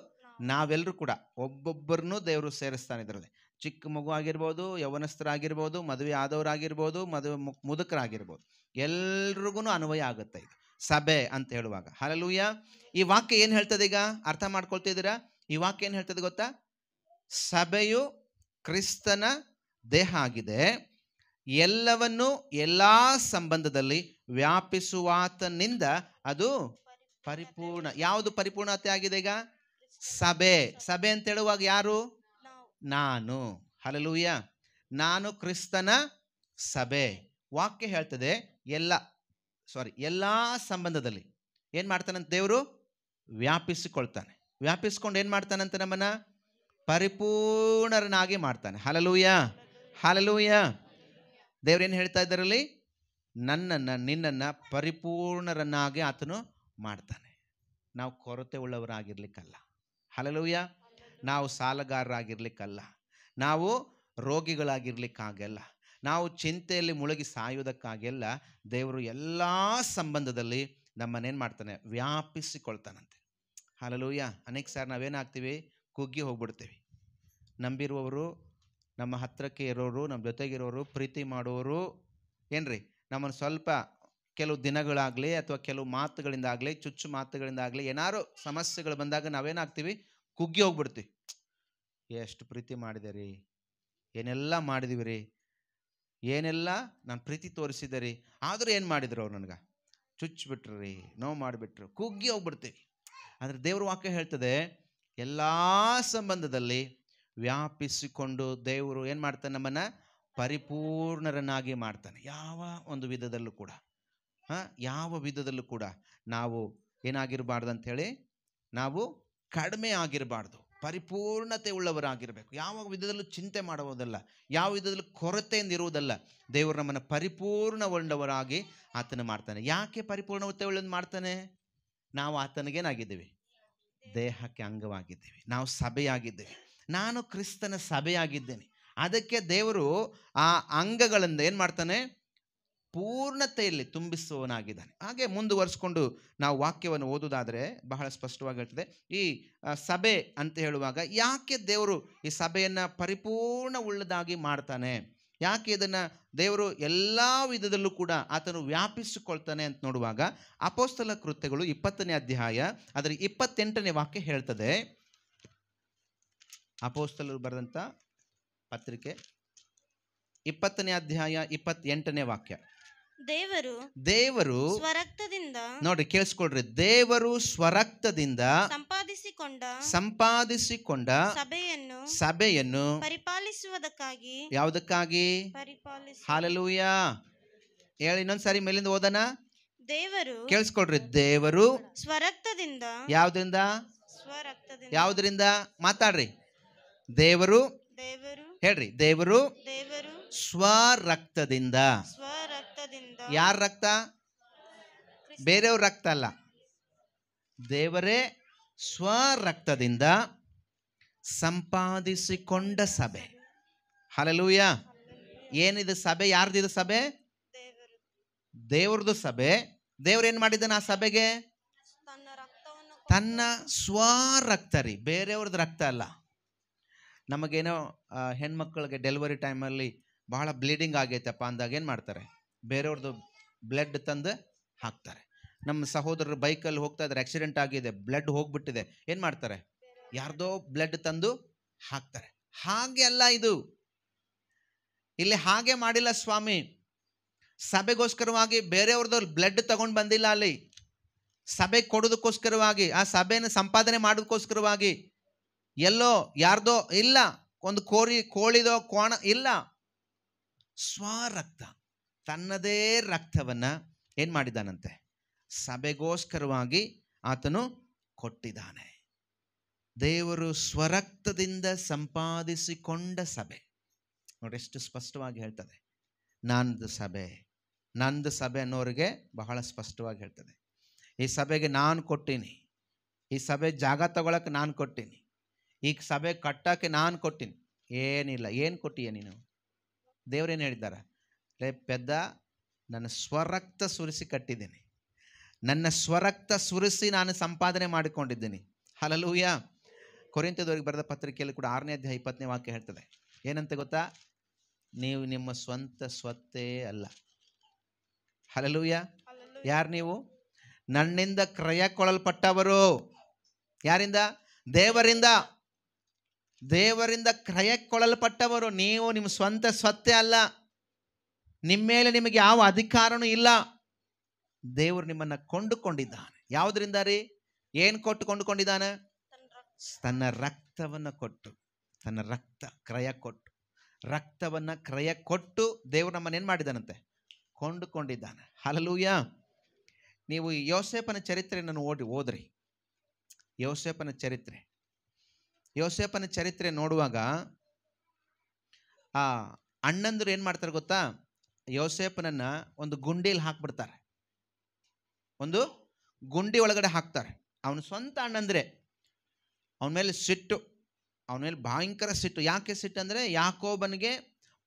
ನಾವೆಲ್ಲರೂ ಕೂಡ. ಒಬ್ಬೊಬ್ಬರನ್ನು ದೇವರು ಸೇರಿಸ್ತಾನೆ ಇದರಲ್ಲಿ. ಚಿಕ್ಕ ಮಗು ಆಗಿರ್ಬೋದು, ಯೌವನಸ್ಥರಾಗಿರ್ಬೋದು, ಮದುವೆ ಆದವರಾಗಿರ್ಬೋದು, ಮುದುಕರಾಗಿರ್ಬೋದು, ಎಲ್ರಿಗೂ ಅನ್ವಯ ಆಗುತ್ತೆ ಇದು ಸಭೆ ಅಂತ ಹೇಳುವಾಗ. ಹಲ್ಲೆಲೂಯಾ. ಈ ವಾಕ್ಯ ಏನು ಹೇಳ್ತದೆ? ಈಗ ಅರ್ಥ ಮಾಡ್ಕೊಳ್ತಿದ್ದೀರಾ? ಈ ವಾಕ್ಯ ಏನು ಹೇಳ್ತದೆ ಗೊತ್ತಾ? ಸಭೆಯು ಕ್ರಿಸ್ತನ ದೇಹ ಆಗಿದೆ, ಎಲ್ಲವನ್ನು ಎಲ್ಲ ಸಂಬಂಧದಲ್ಲಿ ವ್ಯಾಪಿಸುವಾತನಿಂದ ಅದು ಪರಿಪೂರ್ಣ. ಯಾವುದು ಪರಿಪೂರ್ಣತೆ ಆಗಿದೆ ಈಗ? ಸಭೆ. ಸಭೆ ಅಂತ ಹೇಳುವಾಗ ಯಾರು? ನಾನು. ಹಲ್ಲೆಲೂಯಾ. ನಾನು ಕ್ರಿಸ್ತನ ಸಭೆ. ವಾಕ್ಯ ಹೇಳ್ತದೆ ಎಲ್ಲ ಸಂಬಂಧದಲ್ಲಿ ಏನು ಮಾಡ್ತಾನಂತ ದೇವರು? ವ್ಯಾಪಿಸಿಕೊಳ್ತಾನೆ. ವ್ಯಾಪಿಸ್ಕೊಂಡು ಏನು ಮಾಡ್ತಾನಂತ? ನಮ್ಮನ್ನ ಪರಿಪೂರ್ಣರನ್ನಾಗಿ ಮಾಡ್ತಾನೆ. ಹಲ್ಲೆಲೂಯಾ. ಹಲ್ಲೆಲೂಯಾ. ದೇವ್ರೇನು ಹೇಳ್ತಾ ಇದ್ದಾರಲ್ಲಿ? ನಿನ್ನನ್ನು ಪರಿಪೂರ್ಣರನ್ನಾಗಿ ಆತನು ಮಾಡ್ತಾನೆ. ನಾವು ಕೊರತೆ ಉಳ್ಳವರಾಗಿರ್ಲಿಕ್ಕಲ್ಲ. ಹಲ್ಲೆಲೂಯಾ. ನಾವು ಸಾಲಗಾರರಾಗಿರ್ಲಿಕ್ಕಲ್ಲ, ನಾವು ರೋಗಿಗಳಾಗಿರ್ಲಿಕ್ಕಾಗಲ್ಲ, ನಾವು ಚಿಂತೆಯಲ್ಲಿ ಮುಳುಗಿ ಸಾಯುವುದಕ್ಕಾಗೆಲ್ಲ ದೇವರು ಎಲ್ಲ ಸಂಬಂಧದಲ್ಲಿ ನಮ್ಮನ್ನೇನು ಮಾಡ್ತಾನೆ? ವ್ಯಾಪಿಸಿಕೊಳ್ತಾನಂತೆ. ಹಲ್ಲೆಲೂಯಾ. ಅನೇಕ ಸಾರಿ ನಾವೇನಾಗ್ತೀವಿ? ಕುಗ್ಗಿ ಹೋಗ್ಬಿಡ್ತೀವಿ. ನಂಬಿರುವವರು, ನಮ್ಮ ಹತ್ತಿರಕ್ಕೆ ಇರೋರು, ನಮ್ಮ ಜೊತೆಗಿರೋರು, ಪ್ರೀತಿ ಮಾಡುವವರು ಏನ್ರಿ, ನಮ್ಮನ್ನು ಸ್ವಲ್ಪ ಕೆಲವು ದಿನಗಳಾಗಲಿ ಅಥವಾ ಕೆಲವು ಮಾತುಗಳಿಂದಾಗಲಿ, ಚುಚ್ಚು ಮಾತುಗಳಿಂದಾಗಲಿ ಏನಾರು ಸಮಸ್ಯೆಗಳು ಬಂದಾಗ ನಾವೇನಾಗ್ತೀವಿ? ಕುಗ್ಗಿ ಹೋಗ್ಬಿಡ್ತೀವಿ. ಎಷ್ಟು ಪ್ರೀತಿ ಮಾಡಿದೆ ರೀ, ಏನೆಲ್ಲ ಮಾಡಿದೀವಿ ರೀ, ಏನೆಲ್ಲ ನಾನು ಪ್ರೀತಿ ತೋರಿಸಿದೆ ರೀ, ಆದರೂ ಏನು ಮಾಡಿದ್ರು ಅವ್ರು? ನನಗೆ ಚುಚ್ಚಿಬಿಟ್ರು ರೀ, ನೋವು ಮಾಡಿಬಿಟ್ರು, ಕುಗ್ಗಿ ಹೋಗ್ಬಿಡ್ತೀವಿ. ಆದರೆ ದೇವ್ರ ವಾಕ್ಯ ಹೇಳ್ತದೆ, ಎಲ್ಲ ಸಂಬಂಧದಲ್ಲಿ ವ್ಯಾಪಿಸಿಕೊಂಡು ದೇವರು ಏನು ಮಾಡ್ತಾನೆ? ನಮ್ಮನ್ನು ಪರಿಪೂರ್ಣರನ್ನಾಗಿ ಮಾಡ್ತಾನೆ. ಯಾವ ಒಂದು ವಿಧದಲ್ಲೂ ಕೂಡ ಯಾವ ವಿಧದಲ್ಲೂ ಕೂಡ ನಾವು ಏನಾಗಿರಬಾರ್ದು ಅಂಥೇಳಿ? ನಾವು ಕಡಿಮೆ ಆಗಿರಬಾರ್ದು, ಪರಿಪೂರ್ಣತೆ ಉಳ್ಳವರಾಗಿರಬೇಕು. ಯಾವ ವಿಧದಲ್ಲೂ ಚಿಂತೆ ಮಾಡುವುದಲ್ಲ, ಯಾವ ವಿಧದಲ್ಲೂ ಕೊರತೆಯಿಂದ ಇರುವುದಲ್ಲ. ದೇವರು ನಮ್ಮನ್ನು ಪರಿಪೂರ್ಣಗೊಂಡವರಾಗಿ ಆತನ ಮಾಡ್ತಾನೆ. ಯಾಕೆ ಪರಿಪೂರ್ಣತೆ ಉಳ್ಳದು ಮಾಡ್ತಾನೆ? ನಾವು ಆತನಿಗೇನಾಗಿದ್ದೀವಿ? ದೇಹಕ್ಕೆ ಅಂಗವಾಗಿದ್ದೀವಿ. ನಾವು ಸಭೆಯಾಗಿದ್ದೇವೆ. ನಾನು ಕ್ರಿಸ್ತನ ಸಭೆಯಾಗಿದ್ದೇನೆ. ಅದಕ್ಕೆ ದೇವರು ಆ ಅಂಗಗಳಿಂದ ಏನು ಮಾಡ್ತಾನೆ, ಪೂರ್ಣತೆಯಲ್ಲಿ ತುಂಬಿಸುವವನಾಗಿದ್ದಾನೆ. ಹಾಗೆ ಮುಂದುವರಿಸ್ಕೊಂಡು ನಾವು ವಾಕ್ಯವನ್ನು ಓದುವುದಾದರೆ ಬಹಳ ಸ್ಪಷ್ಟವಾಗಿ ಹೇಳ್ತದೆ. ಈ ಸಭೆ ಅಂತ ಹೇಳುವಾಗ ಯಾಕೆ ದೇವರು ಈ ಸಭೆಯನ್ನು ಪರಿಪೂರ್ಣ ಉಳ್ಳದಾಗಿ ಮಾಡ್ತಾನೆ, ಯಾಕೆ ಇದನ್ನು ದೇವರು ಎಲ್ಲ ವಿಧದಲ್ಲೂ ಕೂಡ ಆತನು ವ್ಯಾಪಿಸಿಕೊಳ್ತಾನೆ ಅಂತ ನೋಡುವಾಗ ಅಪೊಸ್ತಲ ಕೃತ್ಯಗಳು 20ನೇ ಅಧ್ಯಾಯ ಅದರ 28ನೇ ವಾಕ್ಯ ಹೇಳ್ತದೆ. ಅಪೊಸ್ತಲರು ಬರೆದಂಥ ಪತ್ರಿಕೆ 20ನೇ ಅಧ್ಯಾಯ 28ನೇ ವಾಕ್ಯ. ದೇವರು ಸ್ವರಕ್ತದಿಂದ, ನೋಡಿ ಕೇಳಿಸ್ಕೊಳ್ರಿ, ದೇವರು ಸ್ವರಕ್ತದಿಂದ ಸಂಪಾದಿಸಿಕೊಂಡ ಸಭೆಯನ್ನು ಪರಿಪಾಲಿಸುವುದಕ್ಕಾಗಿ, ಯಾವುದಕ್ಕಾಗಿ? ಹಲ್ಲೆಲೂಯಾ. ಹೇಳಿ ಇನ್ನೊಂದ್ಸಾರಿ ಮೇಲಿಂದ ಓದನ. ದೇವರು, ಕೇಳಿಸ್ಕೊಳ್ರಿ, ದೇವರು ಸ್ವರಕ್ತದಿಂದ, ಯಾವುದರಿಂದ ಮಾತಾಡ್ರಿ? ದೇವರು ಹೇಳ್ರಿ, ದೇವರು ಸ್ವರಕ್ತದಿಂದ. ಯಾರ ರಕ್ತ? ಬೇರೆಯವ್ರ ರಕ್ತ ಅಲ್ಲ, ದೇವರೇ ಸ್ವರಕ್ತದಿಂದ ಸಂಪಾದಿಸಿಕೊಂಡ ಸಭೆ. ಹಲ್ಲೆಲೂಯಾ. ಏನಿದು ಸಭೆ? ಯಾರ್ದಿದು ಸಭೆ? ದೇವ್ರದ್ದು ಸಭೆ. ದೇವ್ರೇನ್ ಮಾಡಿದ್ದಾನೆ ಆ ಸಭೆಗೆ? ತನ್ನ ಸ್ವರಕ್ತ ರೀ, ಬೇರೆಯವ್ರದ್ದು ರಕ್ತ ಅಲ್ಲ. ನಮಗೇನೋ ಹೆಣ್ಮಕ್ಳಿಗೆ ಡೆಲಿವರಿ ಟೈಮಲ್ಲಿ ಬಹಳ ಬ್ಲೀಡಿಂಗ್ ಆಗೈತಪ್ಪ ಅಂದಾಗ ಏನು ಮಾಡ್ತಾರೆ? ಬೇರೆಯವ್ರದ್ದು ಬ್ಲಡ್ ತಂದು ಹಾಕ್ತಾರೆ. ನಮ್ಮ ಸಹೋದರರು ಬೈಕಲ್ಲಿ ಹೋಗ್ತಾ ಇದ್ದಾರೆ, ಆಕ್ಸಿಡೆಂಟ್ ಆಗಿದೆ, ಬ್ಲಡ್ ಹೋಗ್ಬಿಟ್ಟಿದೆ, ಏನು ಮಾಡ್ತಾರೆ? ಯಾರ್ದೋ ಬ್ಲಡ್ ತಂದು ಹಾಕ್ತಾರೆ. ಹಾಗೆ ಅಲ್ಲ ಇದು, ಇಲ್ಲಿ ಹಾಗೆ ಮಾಡಿಲ್ಲ ಸ್ವಾಮಿ. ಸಭೆಗೋಸ್ಕರವಾಗಿ ಬೇರೆಯವ್ರದ್ದು ಬ್ಲಡ್ ತಗೊಂಡು ಬಂದಿಲ್ಲ. ಅಲ್ಲಿ ಸಭೆ ಕೊಡೋದಕ್ಕೋಸ್ಕರವಾಗಿ, ಆ ಸಭೆಯನ್ನು ಸಂಪಾದನೆ ಮಾಡೋದಕ್ಕೋಸ್ಕರವಾಗಿ ಎಲ್ಲೋ ಯಾರ್ದೋ ಇಲ್ಲ, ಒಂದು ಕೋಳಿದೋ ಕೋಣ ಇಲ್ಲ. ಸ್ವರಕ್ತ, ತನ್ನದೇ ರಕ್ತವನ್ನು ಏನು ಮಾಡಿದ್ದಾನಂತೆ? ಸಭೆಗೋಸ್ಕರವಾಗಿ ಆತನು ಕೊಟ್ಟಿದ್ದಾನೆ. ದೇವರು ಸ್ವರಕ್ತದಿಂದ ಸಂಪಾದಿಸಿಕೊಂಡ ಸಭೆ. ನೋಡಿ ಎಷ್ಟು ಸ್ಪಷ್ಟವಾಗಿ ಹೇಳ್ತದೆ. ನಂದು ಸಭೆ ಅನ್ನೋರಿಗೆ ಬಹಳ ಸ್ಪಷ್ಟವಾಗಿ ಹೇಳ್ತದೆ. ಈ ಸಭೆಗೆ ನಾನು ಕೊಟ್ಟೀನಿ, ಈ ಸಭೆ ಜಾಗ ತಗೊಳಕ್ಕೆ ನಾನು ಕೊಟ್ಟೀನಿ, ಈ ಸಭೆ ಕಟ್ಟಕ್ಕೆ ನಾನು ಕೊಟ್ಟೀನಿ. ಏನಿಲ್ಲ. ಏನು ಕೊಟ್ಟಿಯ ನೀನು? ದೇವರೇನು ಹೇಳಿದ್ದಾರೆ? ಪೆದ್ದ, ನನ್ನ ಸ್ವರಕ್ತ ಸುರಿಸಿ ಕಟ್ಟಿದ್ದೀನಿ, ನನ್ನ ಸ್ವರಕ್ತ ಸುರಿಸಿ ನಾನು ಸಂಪಾದನೆ ಮಾಡಿಕೊಂಡಿದ್ದೀನಿ. ಹಲ್ಲೆಲೂಯಾ. ಕೊರಿಂಥದವರಿಗೆ ಬರೆದ ಪತ್ರಿಕೆಯಲ್ಲಿ ಕೂಡ 6ನೇ ಅಧ್ಯಾಯ 20ನೇ ವಾಕ್ಯ ಹೇಳ್ತದೆ. ಏನಂತ ಗೊತ್ತಾ? ನೀವು ನಿಮ್ಮ ಸ್ವಂತ ಸ್ವತ್ತೇ ಅಲ್ಲ. ಹಲ್ಲೆಲೂಯಾ. ಯಾರು ನೀವು? ನನ್ನಿಂದ ಕ್ರಯಕ್ಕೊಳಲ್ಪಟ್ಟವರು. ಯಾರಿಂದ? ದೇವರಿಂದ ಕ್ರಯಕ್ಕೊಳಲ್ಪಟ್ಟವರು. ನೀವು ನಿಮ್ಮ ಸ್ವಂತ ಸ್ವತ್ತೇ ಅಲ್ಲ. ನಿಮ್ಮ ಮೇಲೆ ನಿಮಗೆ ಯಾವ ಅಧಿಕಾರನೂ ಇಲ್ಲ. ದೇವರು ನಿಮ್ಮನ್ನು ಕೊಂಡುಕೊಂಡಿದ್ದಾನೆ. ಯಾವುದರಿಂದ ರೀ? ಏನು ಕೊಟ್ಟು ಕೊಂಡುಕೊಂಡಿದ್ದಾನೆ? ತನ್ನ ರಕ್ತವನ್ನು ಕೊಟ್ಟು, ತನ್ನ ರಕ್ತವನ್ನು ಕ್ರಯ ಕೊಟ್ಟು ದೇವರು ನಮ್ಮನ್ನು ಏನು ಮಾಡಿದ್ದಾನಂತೆ? ಕೊಂಡುಕೊಂಡಿದ್ದಾನೆ. ಹಲ್ಲೆಲೂಯಾ. ನೀವು ಯೋಸೇಫನ ಚರಿತ್ರೆಯನ್ನು ಓದ್ರಿ. ಯೋಸೇಫನ ಚರಿತ್ರೆ ನೋಡುವಾಗ ಆ ಅಣ್ಣಂದರು ಏನು ಮಾಡ್ತಾರೆ ಗೊತ್ತಾ? ಯೋಸೇಫನನ್ನು ಒಂದು ಗುಂಡಿಯಲ್ಲಿ ಹಾಕ್ಬಿಡ್ತಾರೆ, ಒಂದು ಗುಂಡಿ ಒಳಗಡೆ ಹಾಕ್ತಾರೆ. ಅವನು ಸ್ವಂತ ಅಣ್ಣಂದ್ರೆ ಅವನ ಮೇಲೆ ಸಿಟ್ಟು, ಅವನ ಮೇಲೆ ಭಯಂಕರ ಸಿಟ್ಟು. ಯಾಕೆ ಸಿಟ್ಟು ಅಂದರೆ ಯಾಕೋಬನಿಗೆ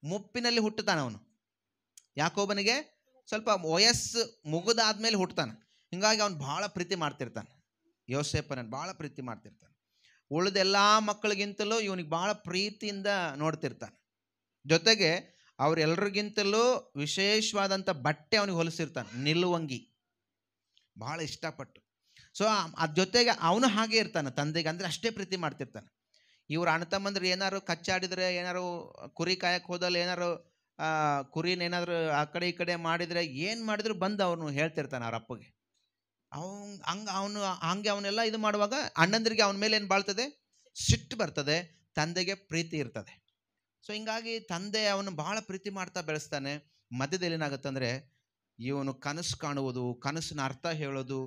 ಮುಪ್ಪಿನಲ್ಲಿ ಹುಟ್ಟುತ್ತಾನೆ ಅವನು. ಯಾಕೋಬನಿಗೆ ಸ್ವಲ್ಪ ವಯಸ್ಸು ಮುಗಿದಾದ್ಮೇಲೆ ಹುಟ್ಟುತ್ತಾನೆ. ಹೀಗಾಗಿ ಅವನು ಭಾಳ ಪ್ರೀತಿ ಮಾಡ್ತಿರ್ತಾನೆ, ಯೋಸೇಫನನ್ನು ಭಾಳ ಪ್ರೀತಿ ಮಾಡ್ತಿರ್ತಾನೆ. ಉಳಿದ ಎಲ್ಲ ಮಕ್ಕಳಿಗಿಂತಲೂ ಇವನಿಗೆ ಭಾಳ ಪ್ರೀತಿಯಿಂದ ನೋಡ್ತಿರ್ತಾನೆ. ಜೊತೆಗೆ ಅವರೆಲ್ಲರಿಗಿಂತಲೂ ವಿಶೇಷವಾದಂಥ ಬಟ್ಟೆ ಅವನಿಗೆ ಹೊಲಿಸಿರ್ತಾನೆ, ನಿಲುವಂಗಿ, ಭಾಳ ಇಷ್ಟಪಟ್ಟು. ಸೊ ಅದ್ರ ಜೊತೆಗೆ ಅವನು ಹಾಗೆ ಇರ್ತಾನೆ, ತಂದೆಗೆ ಅಂದರೆ ಅಷ್ಟೇ ಪ್ರೀತಿ ಮಾಡ್ತಿರ್ತಾನೆ. ಇವ್ರು ಅಣ್ಣ ತಮ್ಮಂದ್ರೆ ಏನಾರು ಕಚ್ಚಾಡಿದರೆ, ಏನಾರು ಕುರಿ ಕಾಯಕ್ಕೆ ಹೋದಲ್ಲಿ ಏನಾರು ಕುರಿನ ಏನಾದರೂ ಆ ಕಡೆ ಈ ಕಡೆ ಮಾಡಿದರೆ, ಏನು ಮಾಡಿದ್ರು ಬಂದು ಅವನು ಹೇಳ್ತಿರ್ತಾನೆ ಅವ್ರ ಅಪ್ಪಗೆ. ಅವನೆಲ್ಲ ಇದು ಮಾಡುವಾಗ ಅಣ್ಣಂದ್ರಿಗೆ ಅವನ ಮೇಲೆ ಏನು ಬಾಳ್ತದೆ? ಸಿಟ್ಟು ಬರ್ತದೆ. ತಂದೆಗೆ ಪ್ರೀತಿ ಇರ್ತದೆ. ಸೊ ಹಿಂಗಾಗಿ ತಂದೆ ಅವನು ಭಾಳ ಪ್ರೀತಿ ಮಾಡ್ತಾ ಬೆಳೆಸ್ತಾನೆ. ಮಧ್ಯದಲ್ಲಿ ಏನಾಗುತ್ತಂದರೆ ಇವನು ಕನಸು ಕಾಣುವುದು, ಕನಸಿನ ಅರ್ಥ ಹೇಳೋದು,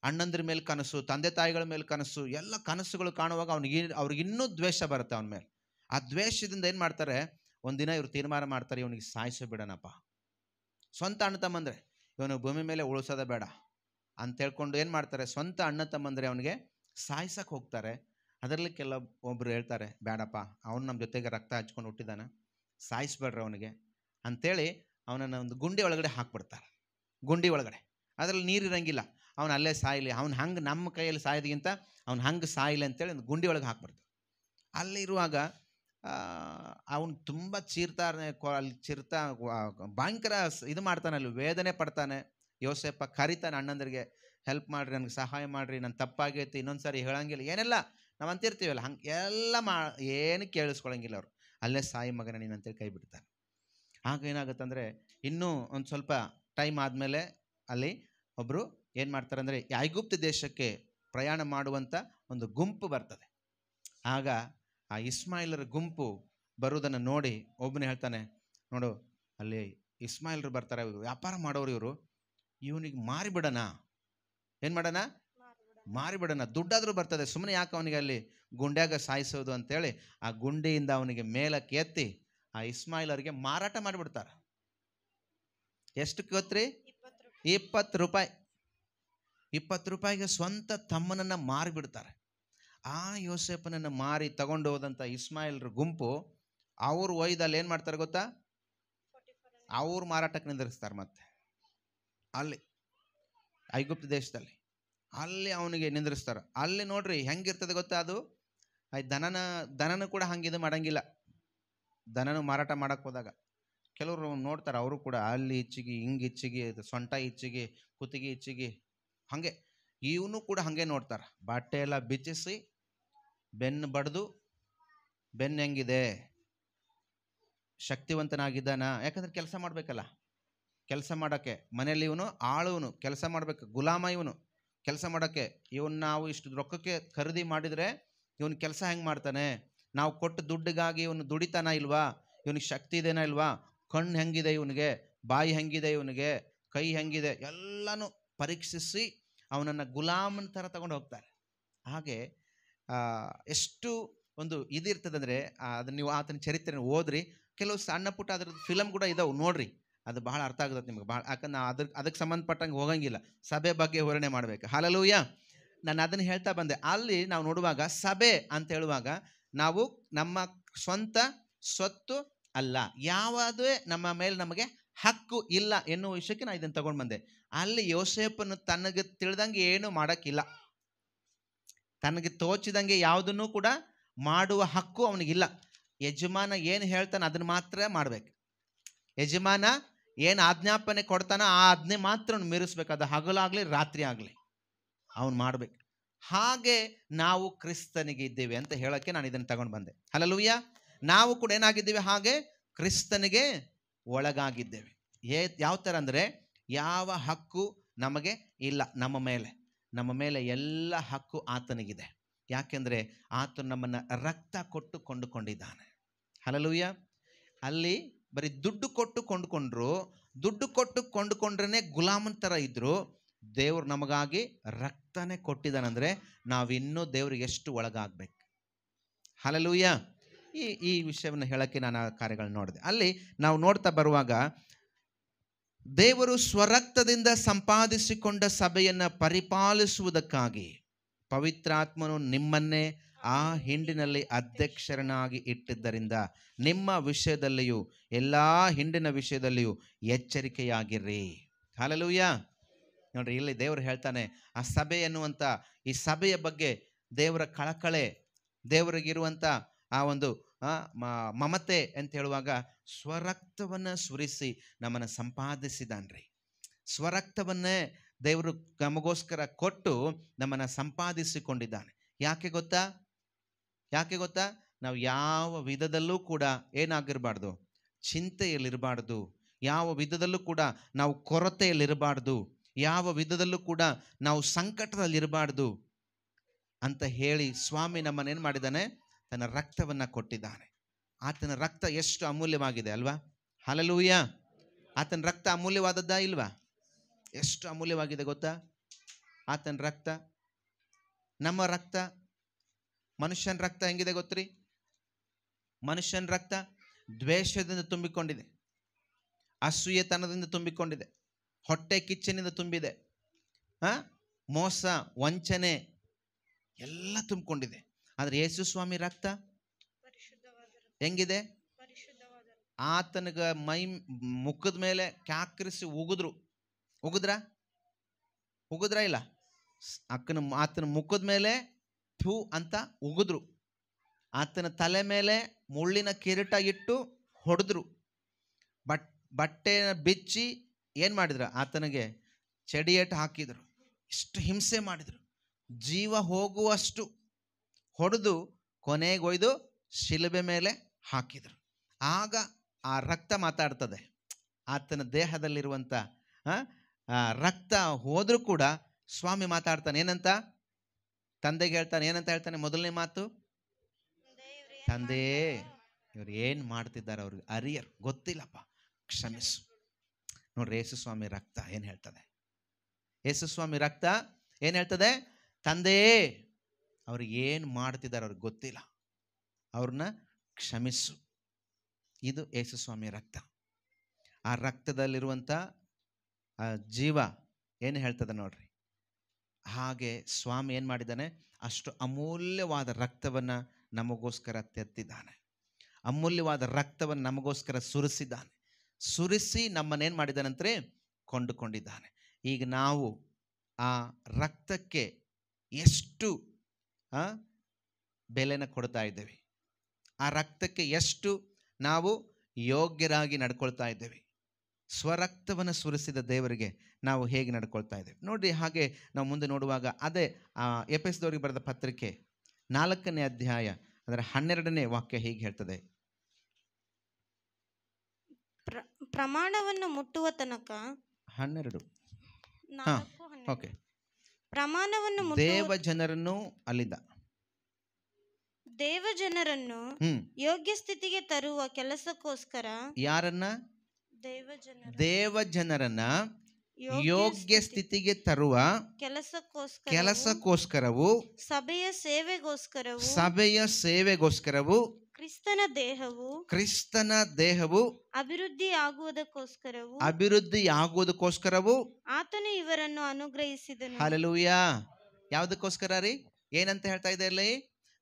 ಅಣ್ಣಂದ್ರ ಮೇಲೆ ಕನಸು, ತಂದೆ ತಾಯಿಗಳ ಮೇಲೆ ಕನಸು, ಎಲ್ಲ ಕನಸುಗಳು ಕಾಣುವಾಗ ಅವ್ರಿಗಿನ್ನೂ ದ್ವೇಷ ಬರುತ್ತೆ ಅವನ ಮೇಲೆ. ಆ ದ್ವೇಷದಿಂದ ಏನು ಮಾಡ್ತಾರೆ? ಒಂದಿನ ಇವರು ತೀರ್ಮಾನ ಮಾಡ್ತಾರೆ, ಇವನಿಗೆ ಸಾಯಿಸೋ ಬಿಡೋಣಪ್ಪ. ಸ್ವಂತ ಅಣ್ಣ ತಮ್ಮಂದರೆ ಇವನು ಭೂಮಿ ಮೇಲೆ ಉಳಿಸೋದೇ ಬೇಡ ಅಂತ ಹೇಳ್ಕೊಂಡು ಏನು ಮಾಡ್ತಾರೆ? ಸ್ವಂತ ಅಣ್ಣ ತಮ್ಮಂದರೆ ಅವನಿಗೆ ಸಾಯಿಸಕ್ಕೆ ಹೋಗ್ತಾರೆ. ಅದರಲ್ಲಿ ಒಬ್ಬರು ಹೇಳ್ತಾರೆ, ಬೇಡಪ್ಪ, ಅವನು ನಮ್ಮ ಜೊತೆಗೆ ರಕ್ತ ಹಚ್ಕೊಂಡು ಹುಟ್ಟಿದಾನೆ, ಸಾಯಿಸ್ಬೇಡ್ರಿ ಅವನಿಗೆ ಅಂಥೇಳಿ ಅವನನ್ನು ಒಂದು ಗುಂಡಿ ಒಳಗಡೆ ಹಾಕ್ಬಿಡ್ತಾರೆ. ಗುಂಡಿ ಒಳಗಡೆ ಅದರಲ್ಲಿ ನೀರು ಇರಂಗಿಲ್ಲ. ಅವನು ಅಲ್ಲೇ ಸಾಯಲಿ, ಅವ್ನು ಹಂಗೆ ನಮ್ಮ ಕೈಯಲ್ಲಿ ಸಾಯೋದಕ್ಕಿಂತ ಅವ್ನು ಹಂಗೆ ಸಾಯಲಿ ಅಂತೇಳಿ ಒಂದು ಗುಂಡಿ ಒಳಗೆ ಹಾಕ್ಬಿಡ್ತಾರೆ. ಅಲ್ಲಿರುವಾಗ ಅವನು ತುಂಬ ಚೀರ್ತಾನೆ, ಅಲ್ಲಿ ಚಿರ್ತಾ ಭಯಂಕರ ಇದು ಮಾಡ್ತಾನೆ, ಅಲ್ಲಿ ವೇದನೆ ಪಡ್ತಾನೆ. ಯೋಸೇಪ ಕರಿತಾನೆ ಅಣ್ಣಂದರಿಗೆ, ಹೆಲ್ಪ್ ಮಾಡಿರಿ, ನನಗೆ ಸಹಾಯ ಮಾಡಿರಿ, ನನ್ನ ತಪ್ಪಾಗೈತಿ, ಇನ್ನೊಂದು ಸಾರಿ ಹೇಳಂಗಿಲ್ಲ, ಏನೆಲ್ಲ ನಾವು ಅಂತಿರ್ತೀವಲ್ಲ ಹಂಗೆ ಎಲ್ಲ ಏನು ಕೇಳಿಸ್ಕೊಳಂಗಿಲ್ಲ ಅವರು. ಅಲ್ಲೇ ಸಾಯಿ ಮಗನ ನೀನು ಅಂತೇಳಿ ಕೈ ಬಿಡ್ತಾನೆ. ಆಗ ಏನಾಗುತ್ತಂದರೆ ಇನ್ನೂ ಒಂದು ಸ್ವಲ್ಪ ಟೈಮ್ ಆದಮೇಲೆ ಅಲ್ಲಿ ಒಬ್ಬರು ಏನು ಮಾಡ್ತಾರೆ ಅಂದರೆ ಐಗುಪ್ತ ದೇಶಕ್ಕೆ ಪ್ರಯಾಣ ಮಾಡುವಂಥ ಒಂದು ಗುಂಪು ಬರ್ತದೆ. ಆಗ ಆ ಇಸ್ಮಾಯಿಲರ ಗುಂಪು ಬರುವುದನ್ನು ನೋಡಿ ಒಬ್ಬನೇ ಹೇಳ್ತಾನೆ, ನೋಡು ಅಲ್ಲಿ ಇಸ್ಮಾಯಿಲರು ಬರ್ತಾರೆ, ವ್ಯಾಪಾರ ಮಾಡೋರು ಇವರು, ಇವನಿಗೆ ಮಾರಿಬಿಡೋಣ. ಏನು ಮಾಡೋಣ? ಮಾರಿಬಿಡೋಣ, ದುಡ್ಡಾದರೂ ಬರ್ತದೆ, ಸುಮ್ಮನೆ ಯಾಕೆ ಅವನಿಗೆ ಅಲ್ಲಿ ಗುಂಡ್ಯಾಗ ಸಾಯಿಸೋದು ಅಂತೇಳಿ ಆ ಗುಂಡಿಯಿಂದ ಅವನಿಗೆ ಮೇಲಕ್ಕೆ ಎತ್ತಿ ಆ ಇಸ್ಮಾಯಿಲರಿಗೆ ಮಾರಾಟ ಮಾಡಿಬಿಡ್ತಾರೆ. ಎಷ್ಟು ಗೊತ್ತ್ರಿ? 20 ರೂಪಾಯಿ. 20 ರೂಪಾಯಿಗೆ ಸ್ವಂತ ತಮ್ಮನನ್ನು ಮಾರಿಬಿಡ್ತಾರೆ. ಆ ಯೋಸೇಪನನ್ನು ಮಾರಿ ತಗೊಂಡು ಹೋದಂಥ ಇಸ್ಮಾಯಿಲ್ರ ಗುಂಪು ಅವ್ರು ಒಯ್ದಲ್ಲಿ ಏನು ಮಾಡ್ತಾರೆ ಗೊತ್ತಾ? ಅವ್ರು ಮಾರಾಟಕ್ಕೆ ನಿಂದಿರಿಸ್ತಾರೆ. ಮತ್ತೆ ಅಲ್ಲಿ ಐಗುಪ್ತ ದೇಶದಲ್ಲಿ ಅಲ್ಲಿ ಅವನಿಗೆ ನಿಂದಿರಿಸ್ತಾರೆ. ಅಲ್ಲಿ ನೋಡ್ರಿ ಹೆಂಗಿರ್ತದೆ ಗೊತ್ತಾ, ಅದು ದನನೂ ಕೂಡ ಹಂಗೆ ಇದು ಮಾಡಂಗಿಲ್ಲ. ದನನೂ ಮಾರಾಟ ಮಾಡಕ್ಕೆ ಹೋದಾಗ ಕೆಲವರು ನೋಡ್ತಾರೆ, ಅವರು ಕೂಡ ಅಲ್ಲಿ ಇಚ್ಚಿಗೆ, ಹಿಂಗೆ ಇಚ್ಚಿಗೆ, ಸೊಂಟ ಇಚ್ಚಿಗೆ, ಕುತ್ತಿಗೆ ಇಚ್ಚಿಗೆ, ಹಾಗೆ ಇವನು ಕೂಡ ಹಾಗೆ ನೋಡ್ತಾರೆ. ಬಟ್ಟೆ ಎಲ್ಲ ಬಿಚ್ಚಿಸಿ ಬೆನ್ನು ಬಡ್ದು, ಬೆನ್ನು ಹೆಂಗಿದೆ, ಶಕ್ತಿವಂತನಾಗಿದ್ದಾನ? ಯಾಕಂದ್ರೆ ಕೆಲಸ ಮಾಡಬೇಕಲ್ಲ, ಕೆಲಸ ಮಾಡೋಕ್ಕೆ ಮನೆಯಲ್ಲಿ ಇವನು ಆಳುವನು, ಕೆಲಸ ಮಾಡಬೇಕು, ಗುಲಾಮ ಇವನು ಕೆಲಸ ಮಾಡೋಕ್ಕೆ. ಇವನು ನಾವು ಇಷ್ಟು ರೊಕ್ಕಕ್ಕೆ ಖರೀದಿ ಮಾಡಿದರೆ ಇವನು ಕೆಲಸ ಹೆಂಗೆ ಮಾಡ್ತಾನೆ? ನಾವು ಕೊಟ್ಟು ದುಡ್ಡಿಗಾಗಿ ಇವನು ದುಡಿತಾನ ಇಲ್ವಾ? ಇವನಿಗೆ ಶಕ್ತಿ ಇದೆನಾ ಇಲ್ವಾ? ಕಣ್ಣು ಹೆಂಗಿದೆ ಇವನಿಗೆ, ಬಾಯಿ ಹೆಂಗಿದೆ ಇವನಿಗೆ, ಕೈ ಹೆಂಗಿದೆ, ಎಲ್ಲನೂ ಪರೀಕ್ಷಿಸಿ ಅವನನ್ನು ಗುಲಾಮನ ಥರ ತಗೊಂಡು ಹೋಗ್ತಾರೆ. ಹಾಗೆ ಎಷ್ಟು ಒಂದು ಇದಿರ್ತದೆ ಅಂದರೆ ಅದನ್ನು ನೀವು ಆತನ ಚರಿತ್ರೆ ಓದ್ರಿ. ಕೆಲವು ಸಣ್ಣ ಪುಟ್ಟ ಅದ್ರದ್ದು ಫಿಲಮ್ ಕೂಡ ಇದಾವೆ, ನೋಡ್ರಿ, ಅದು ಬಹಳ ಅರ್ಥ ಆಗುತ್ತೆ ನಿಮ್ಗೆ ಭಾಳ. ಯಾಕಂದ್ರೆ ಅದಕ್ಕೆ ಸಂಬಂಧಪಟ್ಟಂಗೆ ಹೋಗಂಗಿಲ್ಲ, ಸಭೆ ಬಗ್ಗೆ ವಿವರಣೆ ಮಾಡಬೇಕು. ಹಲ್ಲೆಲೂಯಾ. ನಾನು ಅದನ್ನು ಹೇಳ್ತಾ ಬಂದೆ. ಅಲ್ಲಿ ನಾವು ನೋಡುವಾಗ ಸಭೆ ಅಂತ ಹೇಳುವಾಗ ನಾವು ನಮ್ಮ ಸ್ವಂತ ಸ್ವತ್ತು ಅಲ್ಲ, ಯಾವುದೇ ನಮ್ಮ ಮೇಲೆ ನಮಗೆ ಹಕ್ಕು ಇಲ್ಲ ಎನ್ನುವ ವಿಷಯಕ್ಕೆ ನಾನು ಇದನ್ನು ತಗೊಂಡು ಬಂದೆ. ಅಲ್ಲಿ ಯೋಸೇಪನು ತನಗೆ ತಿಳಿದಂಗೆ ಏನು ಮಾಡೋಕ್ಕಿಲ್ಲ, ತನಗೆ ತೋಚಿದಂಗೆ ಯಾವುದನ್ನು ಕೂಡ ಮಾಡುವ ಹಕ್ಕು ಅವನಿಗಿಲ್ಲ. ಯಜಮಾನ ಏನು ಹೇಳ್ತಾನೆ ಅದನ್ನು ಮಾತ್ರ ಮಾಡಬೇಕು. ಯಜಮಾನ ಏನು ಆಜ್ಞಾಪನೆ ಕೊಡ್ತಾನೋ ಆ ಆಜ್ಞೆ ಮಾತ್ರ ಅವ್ನು ಮೀರಿಸ್ಬೇಕು. ಅದು ಹಗಲಾಗಲಿ ರಾತ್ರಿ ಆಗಲಿ ಅವನು ಮಾಡಬೇಕು. ಹಾಗೆ ನಾವು ಕ್ರಿಸ್ತನಿಗೆ ಇದ್ದೇವೆ ಅಂತ ಹೇಳೋಕ್ಕೆ ನಾನು ಇದನ್ನು ತಗೊಂಡು ಬಂದೆ. ಹಲ್ಲೆಲೂಯಾ. ನಾವು ಕೂಡ ಏನಾಗಿದ್ದೇವೆ? ಹಾಗೆ ಕ್ರಿಸ್ತನಿಗೆ ಒಳಗಾಗಿದ್ದೇವೆ. ಯಾವ ಥರ ಅಂದರೆ ಯಾವ ಹಕ್ಕು ನಮಗೆ ಇಲ್ಲ ನಮ್ಮ ಮೇಲೆ ಎಲ್ಲ ಹಕ್ಕು ಆತನಿಗಿದೆ. ಯಾಕೆಂದರೆ ಆತನು ನಮ್ಮನ್ನು ರಕ್ತ ಕೊಟ್ಟು ಕೊಂಡುಕೊಂಡಿದ್ದಾನೆ. ಹಲ್ಲೆಲೂಯಾ. ಅಲ್ಲಿ ಬರೀ ದುಡ್ಡು ಕೊಟ್ಟು ಕೊಂಡುಕೊಂಡ್ರು, ದುಡ್ಡು ಕೊಟ್ಟು ಕೊಂಡುಕೊಂಡ್ರೇ ಗುಲಾಮನ ಥರ ಇದ್ದರು. ದೇವ್ರು ನಮಗಾಗಿ ರಕ್ತನೇ ಕೊಟ್ಟಿದ್ದಾನಂದರೆ ನಾವಿನ್ನೂ ದೇವ್ರಿಗೆ ಎಷ್ಟು ಒಳಗಾಗಬೇಕು. ಹಲ್ಲೆಲೂಯಾ. ಈ ವಿಷಯವನ್ನು ಹೇಳೋಕ್ಕೆ ನಾನು ಆ ಕಾರ್ಯಗಳನ್ನ ನೋಡಿದೆ. ಅಲ್ಲಿ ನಾವು ನೋಡ್ತಾ ಬರುವಾಗ ದೇವರು ಸ್ವರಕ್ತದಿಂದ ಸಂಪಾದಿಸಿಕೊಂಡ ಸಭೆಯನ್ನು ಪರಿಪಾಲಿಸುವುದಕ್ಕಾಗಿ ಪವಿತ್ರಾತ್ಮನು ನಿಮ್ಮನ್ನೇ ಆ ಹಿಂಡಿನಲ್ಲಿ ಅಧ್ಯಕ್ಷರನ್ನಾಗಿ ಇಟ್ಟಿದ್ದರಿಂದ ನಿಮ್ಮ ವಿಷಯದಲ್ಲಿಯೂ ಎಲ್ಲ ಹಿಂಡಿನ ವಿಷಯದಲ್ಲಿಯೂ ಎಚ್ಚರಿಕೆಯಾಗಿರ್ರಿ. ಹಲ್ಲೆಲೂಯಾ. ನೋಡ್ರಿ, ಇಲ್ಲಿ ದೇವರು ಹೇಳ್ತಾನೆ, ಆ ಸಭೆ ಎನ್ನುವಂಥ ಈ ಸಭೆಯ ಬಗ್ಗೆ ದೇವರ ಕಳಕಳೆ, ದೇವರಿಗಿರುವಂಥ ಆ ಒಂದು ಮಮತೆ ಅಂತ ಹೇಳುವಾಗ ಸ್ವರಕ್ತವನ್ನು ಸುರಿಸಿ ನಮ್ಮನ್ನು ಸಂಪಾದಿಸಿದಾನ್ರಿ. ಸ್ವರಕ್ತವನ್ನೇ ದೇವರು ನಮಗೋಸ್ಕರ ಕೊಟ್ಟು ನಮ್ಮನ್ನು ಸಂಪಾದಿಸಿಕೊಂಡಿದ್ದಾನೆ. ಯಾಕೆ ಗೊತ್ತಾ? ನಾವು ಯಾವ ವಿಧದಲ್ಲೂ ಕೂಡ ಏನಾಗಿರಬಾರ್ದು, ಚಿಂತೆಯಲ್ಲಿರಬಾರ್ದು. ಯಾವ ವಿಧದಲ್ಲೂ ಕೂಡ ನಾವು ಕೊರತೆಯಲ್ಲಿರಬಾರ್ದು. ಯಾವ ವಿಧದಲ್ಲೂ ಕೂಡ ನಾವು ಸಂಕಟದಲ್ಲಿರಬಾರ್ದು ಅಂತ ಹೇಳಿ ಸ್ವಾಮಿ ನಮ್ಮನ್ನೇನು ಮಾಡಿದ್ದಾನೆ? ತನ್ನ ರಕ್ತವನ್ನು ಕೊಟ್ಟಿದ್ದಾನೆ. ಆತನ ರಕ್ತ ಎಷ್ಟು ಅಮೂಲ್ಯವಾಗಿದೆ ಅಲ್ವಾ? ಹಲ್ಲೆಲೂಯಾ. ಆತನ ರಕ್ತ ಅಮೂಲ್ಯವಾದದ್ದಾ ಇಲ್ವಾ? ಎಷ್ಟು ಅಮೂಲ್ಯವಾಗಿದೆ ಗೊತ್ತಾ ಆತನ ರಕ್ತ? ನಮ್ಮ ರಕ್ತ, ಮನುಷ್ಯನ ರಕ್ತ ಹೆಂಗಿದೆ ಗೊತ್ತ್ರಿ? ಮನುಷ್ಯನ ರಕ್ತ ದ್ವೇಷದಿಂದ ತುಂಬಿಕೊಂಡಿದೆ, ಅಸೂಯೆತನದಿಂದ ತುಂಬಿಕೊಂಡಿದೆ, ಹೊಟ್ಟೆ ಕಿಚ್ಚನಿಂದ ತುಂಬಿದೆ, ಮೋಸ, ವಂಚನೆ ಎಲ್ಲ ತುಂಬಿಕೊಂಡಿದೆ. ಆದರೆ ಯೇಸು ಸ್ವಾಮಿ ರಕ್ತ ಹೆಂಗಿದೆ? ಆತನಿಗ ಮುಖದ ಮೇಲೆ ಕ್ಯಾಕ್ರಿಸಿ ಉಗಿದ್ರ ಇಲ್ಲ, ಆತನ ಮುಖದ ಮೇಲೆ ಥೂ ಅಂತ ಉಗಿದ್ರು. ಆತನ ತಲೆ ಮೇಲೆ ಮುಳ್ಳಿನ ಕಿರೀಟ ಇಟ್ಟು ಹೊಡೆದ್ರು. ಬಟ್ಟೆನ ಬಿಚ್ಚಿ ಏನು ಮಾಡಿದ್ರು? ಆತನಿಗೆ ಚಡಿಯೇಟು ಹಾಕಿದ್ರು. ಇಷ್ಟು ಹಿಂಸೆ ಮಾಡಿದ್ರು. ಜೀವ ಹೋಗುವಷ್ಟು ಹೊಡೆದು ಕೊನೆಗೊಯ್ದು ಶಿಲುಬೆ ಮೇಲೆ ಹಾಕಿದರು. ಆಗ ಆ ರಕ್ತ ಮಾತಾಡ್ತದೆ. ಆತನ ದೇಹದಲ್ಲಿರುವಂಥ ರಕ್ತ ಹೋದರೂ ಕೂಡ ಸ್ವಾಮಿ ಮಾತಾಡ್ತಾನೆ. ಏನಂತ? ತಂದೆಗೆ ಹೇಳ್ತಾನೆ. ಏನಂತ ಹೇಳ್ತಾನೆ? ಮೊದಲನೇ ಮಾತು, ತಂದೆ ಇವ್ರು ಏನು ಮಾಡ್ತಿದ್ದಾರೆ ಅವ್ರಿಗೆ ಅರಿಯರ್ ಗೊತ್ತಿಲ್ಲಪ್ಪ, ಕ್ಷಮಿಸು. ನೋಡ್ರಿ, ಯೇಸು ಸ್ವಾಮಿ ರಕ್ತ ಏನು ಹೇಳ್ತದೆ? ಯೇಸು ಸ್ವಾಮಿ ರಕ್ತ ಏನು ಹೇಳ್ತದೆ? ತಂದೆ ಅವ್ರಿಗೆ ಏನು ಮಾಡ್ತಿದ್ದಾರೆ ಅವ್ರಿಗೆ ಗೊತ್ತಿಲ್ಲ, ಅವ್ರನ್ನ ಕ್ಷಮಿಸು. ಇದು ಯೇಸು ಸ್ವಾಮಿ ರಕ್ತ. ಆ ರಕ್ತದಲ್ಲಿರುವಂಥ ಜೀವ ಏನು ಹೇಳ್ತದೆ ನೋಡ್ರಿ. ಹಾಗೆ ಸ್ವಾಮಿ ಏನು ಮಾಡಿದ್ದಾನೆ? ಅಷ್ಟು ಅಮೂಲ್ಯವಾದ ರಕ್ತವನ್ನು ನಮಗೋಸ್ಕರ ತೆತ್ತಿದ್ದಾನೆ. ಅಮೂಲ್ಯವಾದ ರಕ್ತವನ್ನು ನಮಗೋಸ್ಕರ ಸುರಿಸಿದ್ದಾನೆ. ಸುರಿಸಿ ನಮ್ಮನ್ನೇನು ಮಾಡಿದ್ದಾನಂದ್ರೆ ಕೊಂಡುಕೊಂಡಿದ್ದಾನೆ. ಈಗ ನಾವು ಆ ರಕ್ತಕ್ಕೆ ಎಷ್ಟು ಬೆಲೆನ ಕೊಡ್ತಾ ಇದ್ದೇವೆ, ಆ ರಕ್ತಕ್ಕೆ ಎಷ್ಟು ನಾವು ಯೋಗ್ಯರಾಗಿ ನಡ್ಕೊಳ್ತಾ ಇದ್ದೇವೆ, ಸ್ವರಕ್ತವನ್ನು ಸುರಿಸಿದ ದೇವರಿಗೆ ನಾವು ಹೇಗೆ ನಡ್ಕೊಳ್ತಾ ಇದ್ದೇವೆ ನೋಡ್ರಿ. ಹಾಗೆ ನಾವು ಮುಂದೆ ನೋಡುವಾಗ ಅದೇ ಎಫೆಸದವರಿಗೆ ಬರೆದ ಪತ್ರಿಕೆ 4ನೇ ಅಧ್ಯಾಯ ಅದರ 12ನೇ ವಾಕ್ಯ ಹೀಗೆ ಹೇಳ್ತದೆ. ಪ್ರಮಾಣವನ್ನು ಮುಟ್ಟುವ ತನಕ 12. ಓಕೆ. ಪ್ರಮಾಣವನ್ನು ದೇವ ಜನರನ್ನು ಅಲ್ಲಿಂದ ದೇವ ಜನರನ್ನು ಯೋಗ್ಯ ಸ್ಥಿತಿಗೆ ತರುವ ಕೆಲಸಕ್ಕೋಸ್ಕರ. ಯಾರನ್ನ? ದೇವ ಜನರನ್ನ ಯೋಗ್ಯ ಸ್ಥಿತಿಗೆ ತರುವ ಕೆಲಸಕ್ಕೋಸ್ಕರವು ಸಭೆಯ ಸೇವೆಗೋಸ್ಕರವು ಕ್ರಿಸ್ತನ ದೇಹವು ಅಭಿವೃದ್ಧಿ ಆಗುವುದಕ್ಕೋಸ್ಕರವು ಆತನು ಇವರನ್ನು ಅನುಗ್ರಹಿಸಿದನು. ಹಲ್ಲೆಲೂಯಾ. ಯಾವುದಕ್ಕೋಸ್ಕರ ರೀ? ಏನಂತ ಹೇಳ್ತಾ ಇದೆ ಇಲ್ಲಿ?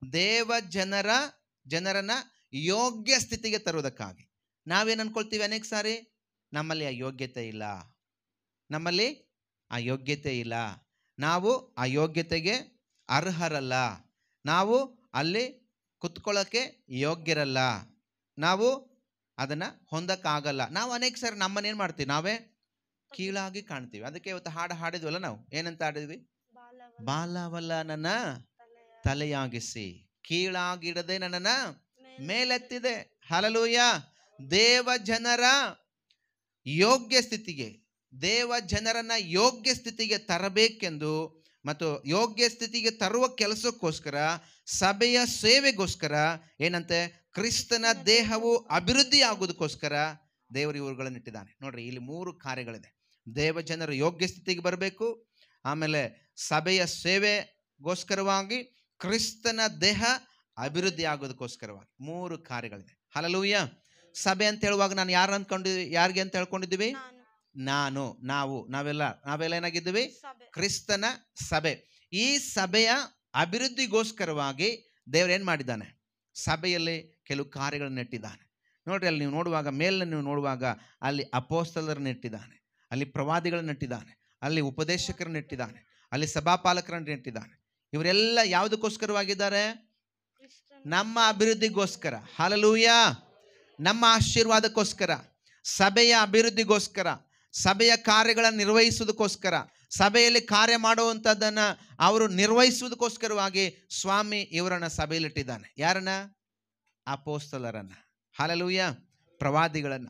ದೇವ ಜನರನ್ನ ಯೋಗ್ಯ ಸ್ಥಿತಿಗೆ ತರುವುದಕ್ಕಾಗಿ. ನಾವೇನು ಅನ್ಕೊಳ್ತೀವಿ ಅನೇಕ ಸಾರಿ? ನಮ್ಮಲ್ಲಿ ಆ ಯೋಗ್ಯತೆ ಇಲ್ಲ, ನಮ್ಮಲ್ಲಿ ಆ ಯೋಗ್ಯತೆ ಇಲ್ಲ, ನಾವು ಆ ಯೋಗ್ಯತೆಗೆ ಅರ್ಹರಲ್ಲ, ನಾವು ಅಲ್ಲಿ ಕುತ್ಕೊಳ್ಳೋಕ್ಕೆ ಯೋಗ್ಯರಲ್ಲ, ನಾವು ಅದನ್ನು ಹೊಂದಕ್ಕಾಗಲ್ಲ. ನಾವು ಅನೇಕ ಸಾರಿ ನಮ್ಮನ್ನೇನು ಮಾಡ್ತೀವಿ? ನಾವೇ ಕೀಳಾಗಿ ಕಾಣ್ತೀವಿ. ಅದಕ್ಕೆ ಇವತ್ತು ಹಾಡಿದ್ವಲ್ಲ ನಾವು. ಏನಂತ ಹಾಡಿದ್ವಿ? ಬಾಲವಲ್ಲ ನನ್ನ ತಲೆಯಾಗಿಸಿ, ಕೀಳಾಗಿಡದೆ ನನ್ನನ್ನು ಮೇಲೆತ್ತಿದೆ. ಹಲ್ಲೆಲೂಯಾ. ದೇವ ಜನರ ಯೋಗ್ಯ ಸ್ಥಿತಿಗೆ, ದೇವ ಜನರನ್ನ ಯೋಗ್ಯ ಸ್ಥಿತಿಗೆ ತರಬೇಕೆಂದು ಮತ್ತು ಯೋಗ್ಯ ಸ್ಥಿತಿಗೆ ತರುವ ಕೆಲಸಕ್ಕೋಸ್ಕರ, ಸಭೆಯ ಸೇವೆಗೋಸ್ಕರ, ಏನಂತೆ? ಕ್ರಿಸ್ತನ ದೇಹವು ಅಭಿವೃದ್ಧಿ ಆಗೋದಕ್ಕೋಸ್ಕರ ದೇವರು ಇವುಗಳನ್ನು ಇಟ್ಟಿದ್ದಾನೆ. ನೋಡ್ರಿ, ಇಲ್ಲಿ 3 ಕಾರ್ಯಗಳಿದೆ. ದೇವ ಜನರು ಯೋಗ್ಯ ಸ್ಥಿತಿಗೆ ಬರಬೇಕು, ಆಮೇಲೆ ಸಭೆಯ ಸೇವೆಗೋಸ್ಕರವಾಗಿ, ಕ್ರಿಸ್ತನ ದೇಹ ಅಭಿವೃದ್ಧಿ ಆಗೋದಕ್ಕೋಸ್ಕರವಾಗಿ 3 ಕಾರ್ಯಗಳಿದೆ. ಹಲ್ಲೆಲೂಯಾ. ಸಭೆ ಅಂತ ಹೇಳುವಾಗ ನಾನು ಯಾರಿಗೆ ಅಂತ ಹೇಳ್ಕೊಂಡಿದ್ದೀವಿ? ನಾವೆಲ್ಲ ಏನಾಗಿದ್ದೀವಿ? ಕ್ರಿಸ್ತನ ಸಭೆ. ಈ ಸಭೆಯ ಅಭಿವೃದ್ಧಿಗೋಸ್ಕರವಾಗಿ ದೇವರು ಏನು ಮಾಡಿದ್ದಾನೆ? ಸಭೆಯಲ್ಲಿ ಕೆಲವು ಕಾರ್ಯಗಳನ್ನು ಇಟ್ಟಿದ್ದಾನೆ. ನೋಡ್ರಿ, ಅಲ್ಲಿ ನೀವು ನೋಡುವಾಗ, ಮೇಲೆ ನೀವು ನೋಡುವಾಗ ಅಲ್ಲಿ ಅಪೊಸ್ತಲರನ್ನು ಇಟ್ಟಿದ್ದಾನೆ, ಅಲ್ಲಿ ಪ್ರವಾದಿಗಳನ್ನು ಇಟ್ಟಿದ್ದಾನೆ, ಅಲ್ಲಿ ಉಪದೇಶಕರನ್ನು ಇಟ್ಟಿದ್ದಾನೆ, ಅಲ್ಲಿ ಸಭಾಪಾಲಕರನ್ನು ಇಟ್ಟಿದ್ದಾನೆ. ಇವರೆಲ್ಲ ಯಾವುದಕ್ಕೋಸ್ಕರವಾಗಿದ್ದಾರೆ? ನಮ್ಮ ಅಭಿವೃದ್ಧಿಗೋಸ್ಕರ. ಹಲ್ಲೆಲೂಯಾ. ನಮ್ಮ ಆಶೀರ್ವಾದಕ್ಕೋಸ್ಕರ, ಸಭೆಯ ಅಭಿವೃದ್ಧಿಗೋಸ್ಕರ, ಸಭೆಯ ಕಾರ್ಯಗಳನ್ನು ನಿರ್ವಹಿಸುವುದಕ್ಕೋಸ್ಕರ, ಸಭೆಯಲ್ಲಿ ಕಾರ್ಯ ಮಾಡುವಂಥದ್ದನ್ನು ಅವರು ನಿರ್ವಹಿಸುವುದಕ್ಕೋಸ್ಕರವಾಗಿ ಸ್ವಾಮಿ ಇವರನ್ನು ಸಭೆಯಲ್ಲಿಟ್ಟಿದ್ದಾನೆ. ಯಾರನ್ನ? ಅಪೊಸ್ತಲರನ್ನ. ಹಲ್ಲೆಲೂಯಾ. ಪ್ರವಾದಿಗಳನ್ನ,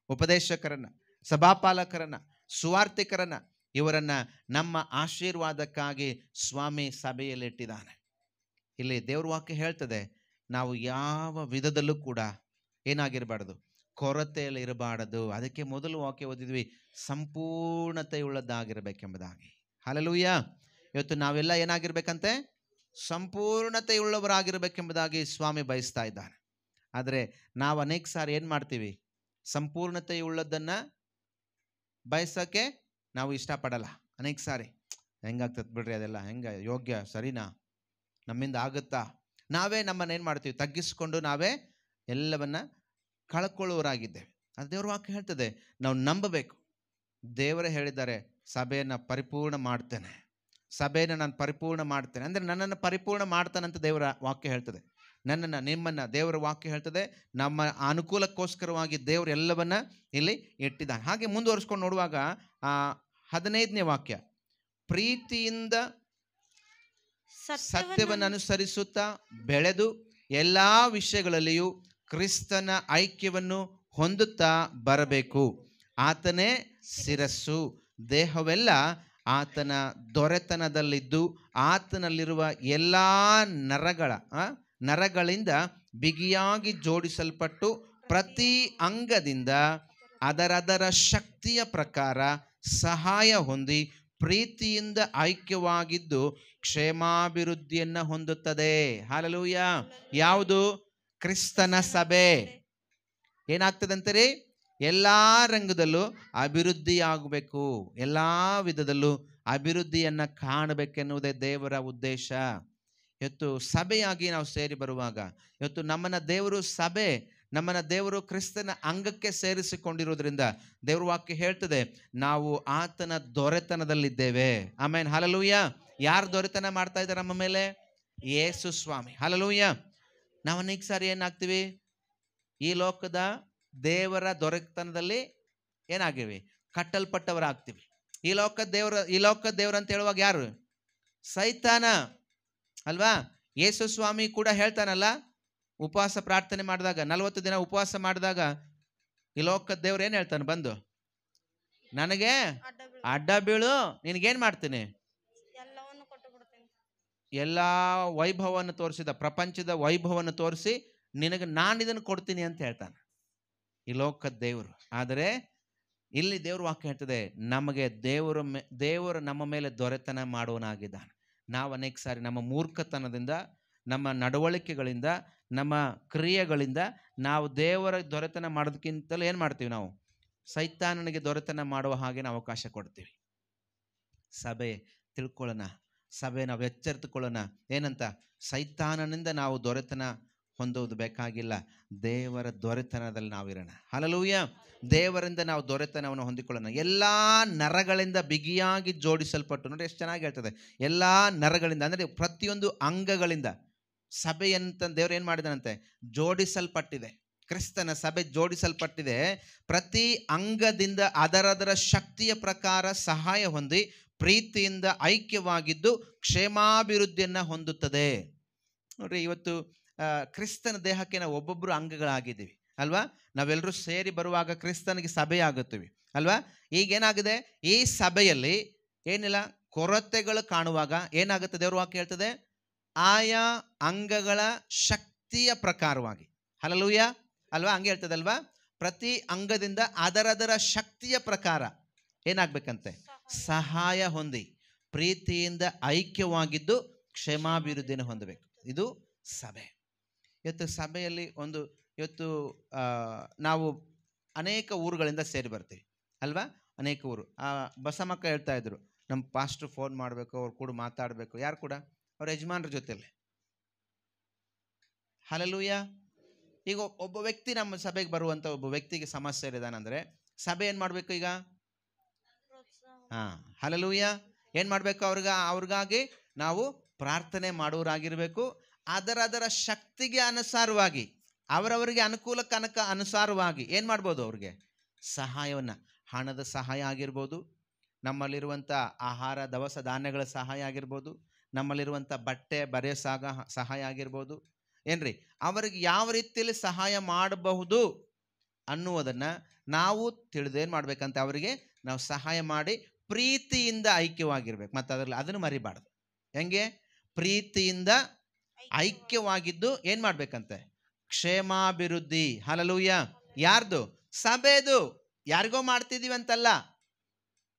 ಉಪದೇಶಕರನ್ನ, ಸಭಾಪಾಲಕರನ್ನ, ಸುವಾರ್ತಿಕರನ್ನ, ಇವರನ್ನ ನಮ್ಮ ಆಶೀರ್ವಾದಕ್ಕಾಗಿ ಸ್ವಾಮಿ ಸಭೆಯಲ್ಲಿ ಇಟ್ಟಿದ್ದಾನೆ. ಇಲ್ಲಿ ದೇವ್ರ ವಾಕ್ಯ ಹೇಳ್ತದೆ, ನಾವು ಯಾವ ವಿಧದಲ್ಲೂ ಕೂಡ ಏನಾಗಿರಬಾರ್ದು? ಕೊರತೆಯಲ್ಲಿ ಇರಬಾರದು. ಅದಕ್ಕೆ ಮೊದಲು ವಾಕ್ಯ ಓದಿದ್ವಿ, ಸಂಪೂರ್ಣತೆಯುಳ್ಳದ್ದಾಗಿರಬೇಕೆಂಬುದಾಗಿ. ಹಲ್ಲೆಲೂಯಾ. ಇವತ್ತು ನಾವೆಲ್ಲ ಏನಾಗಿರ್ಬೇಕಂತೆ? ಸಂಪೂರ್ಣತೆಯುಳ್ಳವರಾಗಿರ್ಬೇಕೆಂಬುದಾಗಿ ಸ್ವಾಮಿ ಬಯಸ್ತಾ ಇದ್ದಾನೆ. ಆದರೆ ನಾವು ಅನೇಕ ಸಾರಿ ಏನು ಮಾಡ್ತೀವಿ? ಸಂಪೂರ್ಣತೆಯುಳ್ಳದನ್ನು ಬಯಸೋಕ್ಕೆ ನಾವು ಇಷ್ಟಪಡಲ್ಲ. ಅನೇಕ ಸಾರಿ ಹೆಂಗಾಗ್ತದೆ ಬಿಡ್ರಿ, ಅದೆಲ್ಲ ಹೆಂಗೆ ಯೋಗ್ಯ, ಸರಿನಾ, ನಮ್ಮಿಂದ ಆಗುತ್ತಾ? ನಾವೇ ನಮ್ಮನ್ನು ಏನು ಮಾಡ್ತೀವಿ? ತಗ್ಗಿಸ್ಕೊಂಡು ನಾವೇ ಎಲ್ಲವನ್ನ ಕಳ್ಕೊಳ್ಳುವವರಾಗಿದ್ದೇವೆ. ಅದು ದೇವ್ರ ವಾಕ್ಯ ಹೇಳ್ತದೆ, ನಾವು ನಂಬಬೇಕು. ದೇವರೇ ಹೇಳಿದ್ದಾರೆ, ಸಭೆಯನ್ನು ಪರಿಪೂರ್ಣ ಮಾಡ್ತೇನೆ, ಸಭೆಯನ್ನು ನಾನು ಪರಿಪೂರ್ಣ ಮಾಡ್ತೇನೆ. ಅಂದರೆ ನನ್ನನ್ನು ಪರಿಪೂರ್ಣ ಮಾಡ್ತಾನಂತ ದೇವರ ವಾಕ್ಯ ಹೇಳ್ತದೆ. ನನ್ನನ್ನು, ನಿಮ್ಮನ್ನು ದೇವರ ವಾಕ್ಯ ಹೇಳ್ತದೆ, ನಮ್ಮ ಅನುಕೂಲಕ್ಕೋಸ್ಕರವಾಗಿ ದೇವರು ಎಲ್ಲವನ್ನ ಇಲ್ಲಿ ಇಟ್ಟಿದ್ದಾನೆ. ಹಾಗೆ ಮುಂದುವರಿಸ್ಕೊಂಡು ನೋಡುವಾಗ 15ನೇ ವಾಕ್ಯ, ಪ್ರೀತಿಯಿಂದ ಸತ್ಯವನ್ನು ಅನುಸರಿಸುತ್ತಾ ಬೆಳೆದು ಎಲ್ಲ ವಿಷಯಗಳಲ್ಲಿಯೂ ಕ್ರಿಸ್ತನ ಐಕ್ಯವನ್ನು ಹೊಂದುತ್ತಾ ಬರಬೇಕು. ಆತನೇ ಶಿರಸ್ಸು, ದೇಹವೆಲ್ಲ ಆತನ ದೊರೆತನದಲ್ಲಿದ್ದು ಆತನಲ್ಲಿರುವ ಎಲ್ಲ ನರಗಳಿಂದ ಬಿಗಿಯಾಗಿ ಜೋಡಿಸಲ್ಪಟ್ಟು ಪ್ರತಿ ಅಂಗದಿಂದ ಅದರದರ ಶಕ್ತಿಯ ಪ್ರಕಾರ ಸಹಾಯ ಹೊಂದಿ ಪ್ರೀತಿಯಿಂದ ಐಕ್ಯವಾಗಿದ್ದು ಕ್ಷೇಮಾಭಿವೃದ್ಧಿಯನ್ನು ಹೊಂದುತ್ತದೆ. ಹಲ್ಲೆಲೂಯ. ಯಾವುದು? ಕ್ರಿಸ್ತನ ಸಭೆ. ಏನಾಗ್ತದಂತೀರಿ? ಎಲ್ಲ ರಂಗದಲ್ಲೂ ಅಭಿವೃದ್ಧಿ ಆಗಬೇಕು, ಎಲ್ಲ ವಿಧದಲ್ಲೂ ಅಭಿವೃದ್ಧಿಯನ್ನು ಕಾಣಬೇಕೆನ್ನುವುದೇ ದೇವರ ಉದ್ದೇಶ. ಇವತ್ತು ಸಭೆಯಾಗಿ ನಾವು ಸೇರಿ ಬರುವಾಗ, ಇವತ್ತು ನಮ್ಮನ್ನ ದೇವರು ಸಭೆ, ನಮ್ಮನ್ನ ದೇವರು ಕ್ರಿಸ್ತನ ಅಂಗಕ್ಕೆ ಸೇರಿಸಿಕೊಂಡಿರುವುದರಿಂದ ದೇವ್ರ ವಾಕ್ಯ ಹೇಳ್ತದೆ, ನಾವು ಆತನ ದೊರೆತನದಲ್ಲಿದ್ದೇವೆ. ಆಮೇನ್, ಹಲ್ಲೆಲೂಯ. ಯಾರು ದೊರೆತನ ಮಾಡ್ತಾ ಇದ್ದಾರೆ ನಮ್ಮ ಮೇಲೆ? ಯೇಸು ಸ್ವಾಮಿ. ಹಲ್ಲೆಲೂಯ. ನಾವು ಅನೇಕ ಸಾರಿ ಏನಾಗ್ತೀವಿ? ಈ ಲೋಕದ ದೇವರ ದೊರೆತನದಲ್ಲಿ ಏನಾಗಿವಿ? ಕಟ್ಟಲ್ಪಟ್ಟವರಾಗ್ತೀವಿ. ಈ ಲೋಕ ದೇವರ ಅಂತ ಹೇಳುವಾಗ ಯಾರು? ಸೈತಾನ ಅಲ್ವಾ? ಯೇಸು ಸ್ವಾಮಿ ಕೂಡ ಹೇಳ್ತಾನಲ್ಲ, ಉಪವಾಸ ಪ್ರಾರ್ಥನೆ ಮಾಡಿದಾಗ, 40 ದಿನ ಉಪವಾಸ ಮಾಡಿದಾಗ ಈ ಲೋಕದ ದೇವ್ರು ಏನು ಹೇಳ್ತಾನೆ? ಬಂದು ನನಗೆ ಅಡ್ಡ ಬೀಳು, ನಿನಗೇನು ಮಾಡ್ತೀನಿ? ಎಲ್ಲ ವೈಭವವನ್ನು ತೋರಿಸಿದ, ಪ್ರಪಂಚದ ವೈಭವವನ್ನು ತೋರಿಸಿ ನಿನಗೆ ನಾನು ಇದನ್ನು ಕೊಡ್ತೀನಿ ಅಂತ ಹೇಳ್ತಾನೆ ಈ ಲೋಕದ ದೇವರು. ಆದರೆ ಇಲ್ಲಿ ದೇವ್ರ ವಾಕ್ಯ ಹೇಳ್ತದೆ, ನಮಗೆ ದೇವರು ನಮ್ಮ ಮೇಲೆ ದೊರೆತನ ಮಾಡುವನಾಗಿದ್ದಾನೆ. ನಾವು ಅನೇಕ ಸಾರಿ ನಮ್ಮ ಮೂರ್ಖತನದಿಂದ, ನಮ್ಮ ನಡವಳಿಕೆಗಳಿಂದ, ನಮ್ಮ ಕ್ರಿಯೆಗಳಿಂದ ನಾವು ದೇವರ ದೊರೆತನ ಮಾಡೋದಕ್ಕಿಂತಲೂ ಏನು ಮಾಡ್ತೀವಿ? ನಾವು ಸೈತಾನನಿಗೆ ದೊರೆತನ ಮಾಡುವ ಹಾಗೆ ನಾವು ಅವಕಾಶ ಕೊಡ್ತೀವಿ. ಸಭೆ ತಿಳ್ಕೊಳ್ಳೋಣ, ಸಭೆ ನಾವು ಎಚ್ಚರಿತುಕೊಳ್ಳೋಣ. ಏನಂತ? ಸೈತಾನನಿಂದ ನಾವು ದೊರೆತನ ಹೊಂದುವುದು ಬೇಕಾಗಿಲ್ಲ, ದೇವರ ದೊರೆತನದಲ್ಲಿ ನಾವಿರೋಣ. ಹಲ್ಲೆಲೂಯ. ದೇವರಿಂದ ನಾವು ದೊರೆತನವನ್ನು ಹೊಂದಿಕೊಳ್ಳೋಣ. ಎಲ್ಲ ನರಗಳಿಂದ ಬಿಗಿಯಾಗಿ ಜೋಡಿಸಲ್ಪಟ್ಟು, ನೋಡಿ ಎಷ್ಟು ಚೆನ್ನಾಗಿ ಹೇಳ್ತದೆ, ಎಲ್ಲ ನರಗಳಿಂದ ಅಂದರೆ ಪ್ರತಿಯೊಂದು ಅಂಗಗಳಿಂದ ಸಭೆಯಂತ ದೇವರು ಏನು ಮಾಡಿದಾನಂತೆ? ಜೋಡಿಸಲ್ಪಟ್ಟಿದೆ. ಕ್ರಿಸ್ತನ ಸಭೆ ಜೋಡಿಸಲ್ಪಟ್ಟಿದೆ. ಪ್ರತಿ ಅಂಗದಿಂದ ಅದರದರ ಶಕ್ತಿಯ ಪ್ರಕಾರ ಸಹಾಯ ಹೊಂದಿ ಪ್ರೀತಿಯಿಂದ ಐಕ್ಯವಾಗಿದ್ದು ಕ್ಷೇಮಾಭಿವೃದ್ಧಿಯನ್ನು ಹೊಂದುತ್ತದೆ. ನೋಡ್ರಿ, ಇವತ್ತು ಕ್ರಿಸ್ತನ ದೇಹಕ್ಕೆ ನಾವು ಒಬ್ಬೊಬ್ಬರು ಅಂಗಗಳಾಗಿದ್ದೀವಿ ಅಲ್ವಾ? ನಾವೆಲ್ಲರೂ ಸೇರಿ ಬರುವಾಗ ಕ್ರಿಸ್ತನಿಗೆ ಸಭೆ ಆಗುತ್ತೀವಿ ಅಲ್ವಾ? ಈಗೇನಾಗಿದೆ? ಈ ಸಭೆಯಲ್ಲಿ ಏನಿಲ್ಲ, ಕೊರತೆಗಳು ಕಾಣುವಾಗ ಏನಾಗುತ್ತೆ? ದೇವ್ರ ವಾಕ್ಯ ಹೇಳ್ತದೆ, ಆಯಾ ಅಂಗಗಳ ಶಕ್ತಿಯ ಪ್ರಕಾರವಾಗಿ. ಹಲ್ಲೆಲೂಯ ಅಲ್ವಾ? ಹಂಗೆ ಹೇಳ್ತದಲ್ವಾ? ಪ್ರತಿ ಅಂಗದಿಂದ ಅದರದರ ಶಕ್ತಿಯ ಪ್ರಕಾರ ಏನಾಗಬೇಕಂತೆ? ಸಹಾಯ ಹೊಂದಿ ಪ್ರೀತಿಯಿಂದ ಐಕ್ಯವಾಗಿದ್ದು ಕ್ಷೇಮಾಭಿವೃದ್ಧಿಯನ್ನು ಹೊಂದಬೇಕು. ಇದು ಸಭೆ. ಇವತ್ತು ಸಭೆಯಲ್ಲಿ ಇವತ್ತು ನಾವು ಅನೇಕ ಊರುಗಳಿಂದ ಸೇರಿ ಬರ್ತೀವಿ ಅಲ್ವಾ? ಅನೇಕ ಊರು. ಬಸಮ್ಮಕ್ಕ ಹೇಳ್ತಾ ಇದ್ರು, ನಮ್ಮ ಪಾಸ್ಟ್ರು ಫೋನ್ ಮಾಡಬೇಕು, ಅವ್ರು ಕೂಡ ಮಾತಾಡಬೇಕು. ಯಾರು ಕೂಡ? ಅವ್ರ ಯಜಮಾನ್ರ ಜೊತೆಲಿ. ಹಲ್ಲೆಲೂಯ. ಈಗ ಒಬ್ಬ ವ್ಯಕ್ತಿ ನಮ್ಮ ಸಭೆಗೆ ಬರುವಂಥ ಒಬ್ಬ ವ್ಯಕ್ತಿಗೆ ಸಮಸ್ಯೆ ಇದ್ದಾನಂದ್ರೆ ಸಭೆ ಏನು ಮಾಡಬೇಕು? ಈಗ ಹಲ್ಲೆಲೂಯ. ಏನು ಮಾಡಬೇಕು? ಅವ್ರಿಗಾಗಿ ನಾವು ಪ್ರಾರ್ಥನೆ ಮಾಡೋರಾಗಿರ್ಬೇಕು. ಅದರದರ ಶಕ್ತಿಗೆ ಅನುಸಾರವಾಗಿ, ಅವರವರಿಗೆ ಅನುಕೂಲಕ್ಕೆ ಅನುಸಾರವಾಗಿ ಏನು ಮಾಡ್ಬೋದು? ಅವ್ರಿಗೆ ಸಹಾಯವನ್ನು, ಹಣದ ಸಹಾಯ ಆಗಿರ್ಬೋದು, ನಮ್ಮಲ್ಲಿರುವಂಥ ಆಹಾರ ದವಸ ಧಾನ್ಯಗಳ ಸಹಾಯ ಆಗಿರ್ಬೋದು, ನಮ್ಮಲ್ಲಿರುವಂಥ ಬಟ್ಟೆ ಬರೆಯೋ ಸಹಾಯ ಆಗಿರ್ಬೋದು. ಏನ್ರಿ, ಅವರಿಗೆ ಯಾವ ರೀತಿಯಲ್ಲಿ ಸಹಾಯ ಮಾಡಬಹುದು ಅನ್ನುವುದನ್ನು ನಾವು ತಿಳಿದೇನು ಮಾಡ್ಬೇಕಂತ ಅವರಿಗೆ ನಾವು ಸಹಾಯ ಮಾಡಿ ಪ್ರೀತಿಯಿಂದ ಐಕ್ಯವಾಗಿರ್ಬೇಕು. ಮತ್ತು ಅದನ್ನು ಮರಿಬಾರ್ದು. ಹೆಂಗೆ? ಪ್ರೀತಿಯಿಂದ ಐಕ್ಯವಾಗಿದ್ದು ಏನು ಮಾಡ್ಬೇಕಂತೆ? ಕ್ಷೇಮಾಭಿವೃದ್ಧಿ. ಹಲ್ಲೆಲೂಯ. ಯಾರ್ದು? ಸಭೆದು. ಯಾರಿಗೋ ಮಾಡ್ತಿದ್ದೀವಿ ಅಂತಲ್ಲ,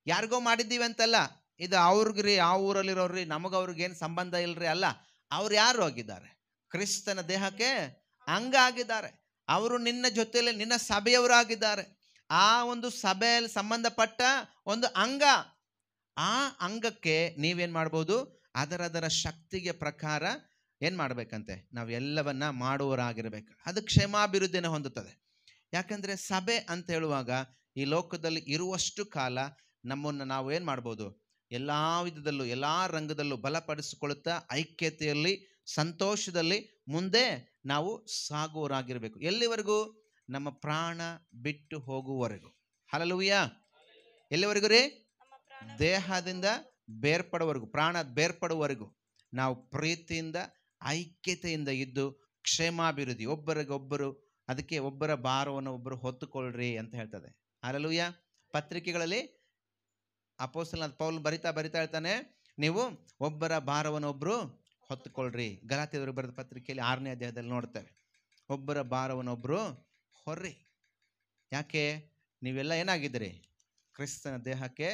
ಯಾರಿಗೋ ಮಾಡಿದ್ದೀವಿ ಅಂತಲ್ಲ. ಇದು ಅವ್ರಿಗ್ರಿ, ಆ ಊರಲ್ಲಿರೋರ್ರಿ, ನಮಗವ್ರಿಗೇನು ಸಂಬಂಧ ಇಲ್ರಿ ಅಲ್ಲ. ಅವ್ರು ಯಾರು ಆಗಿದ್ದಾರೆ? ಕ್ರಿಸ್ತನ ದೇಹಕ್ಕೆ ಅಂಗ ಆಗಿದ್ದಾರೆ. ಅವರು ನಿನ್ನ ಜೊತೆಯಲ್ಲಿ ನಿನ್ನ ಸಭೆಯವರಾಗಿದ್ದಾರೆ. ಆ ಒಂದು ಸಭೆಯಲ್ಲಿ ಸಂಬಂಧಪಟ್ಟ ಒಂದು ಅಂಗ. ಆ ಅಂಗಕ್ಕೆ ನೀವೇನು ಮಾಡ್ಬೋದು? ಅದರದರ ಶಕ್ತಿಗೆ ಪ್ರಕಾರ ಏನು ಮಾಡಬೇಕಂತೆ? ನಾವು ಎಲ್ಲವನ್ನ ಮಾಡುವವರಾಗಿರ್ಬೇಕು. ಅದು ಕ್ಷೇಮಾಭಿವೃದ್ಧಿಯನ್ನು ಹೊಂದುತ್ತದೆ. ಯಾಕಂದರೆ ಸಭೆ ಅಂತ ಹೇಳುವಾಗ ಈ ಲೋಕದಲ್ಲಿ ಇರುವಷ್ಟು ಕಾಲ ನಮ್ಮನ್ನು ನಾವು ಏನು ಮಾಡ್ಬೋದು, ಎಲ್ಲ ವಿಧದಲ್ಲೂ ಎಲ್ಲ ರಂಗದಲ್ಲೂ ಬಲಪಡಿಸಿಕೊಳ್ಳುತ್ತಾ ಐಕ್ಯತೆಯಲ್ಲಿ ಸಂತೋಷದಲ್ಲಿ ಮುಂದೆ ನಾವು ಸಾಗುವವರಾಗಿರಬೇಕು. ಎಲ್ಲಿವರೆಗೂ? ನಮ್ಮ ಪ್ರಾಣ ಬಿಟ್ಟು ಹೋಗುವವರೆಗೂ. ಹಲ್ಲೆಲೂಯಾ. ಎಲ್ಲಿವರೆಗೂ ರೀ? ದೇಹದಿಂದ ಬೇರ್ಪಡುವವರೆಗೂ, ಪ್ರಾಣ ಬೇರ್ಪಡುವವರೆಗೂ ನಾವು ಪ್ರೀತಿಯಿಂದ ಐಕ್ಯತೆಯಿಂದ ಇದ್ದು ಕ್ಷೇಮಾಭಿವೃದ್ಧಿ, ಒಬ್ಬರಿಗೊಬ್ಬರು, ಅದಕ್ಕೆ ಒಬ್ಬರ ಭಾರವನ್ನು ಒಬ್ಬರು ಹೊತ್ತುಕೊಳ್ಳ್ರಿ ಅಂತ ಹೇಳ್ತದೆ. ಹಲ್ಲೆಲೂಯಾ. ಪತ್ರಿಕೆಗಳಲ್ಲಿ ಅಪೊಸ್ತಲನಾದ ಪೌಲ್ ಬರಿತಾ ಹೇಳ್ತಾನೆ, ನೀವು ಒಬ್ಬರ ಭಾರವನ್ನು ಒಬ್ಬರು ಹೊತ್ತುಕೊಳ್ಳ್ರಿ. ಗಲಾತ್ಯದವರು ಬರೆದ ಪತ್ರಿಕೆಯಲ್ಲಿ 6ನೇ ಅಧ್ಯಾಯದಲ್ಲಿ ನೋಡ್ತೇವೆ, ಒಬ್ಬರ ಭಾರವನ್ನು ಒಬ್ಬರು ಹೊರ್ರಿ. ಯಾಕೆ? ನೀವೆಲ್ಲ ಏನಾಗಿದ್ದೀರಿ? ಕ್ರಿಸ್ತನ ದೇಹಕ್ಕೆ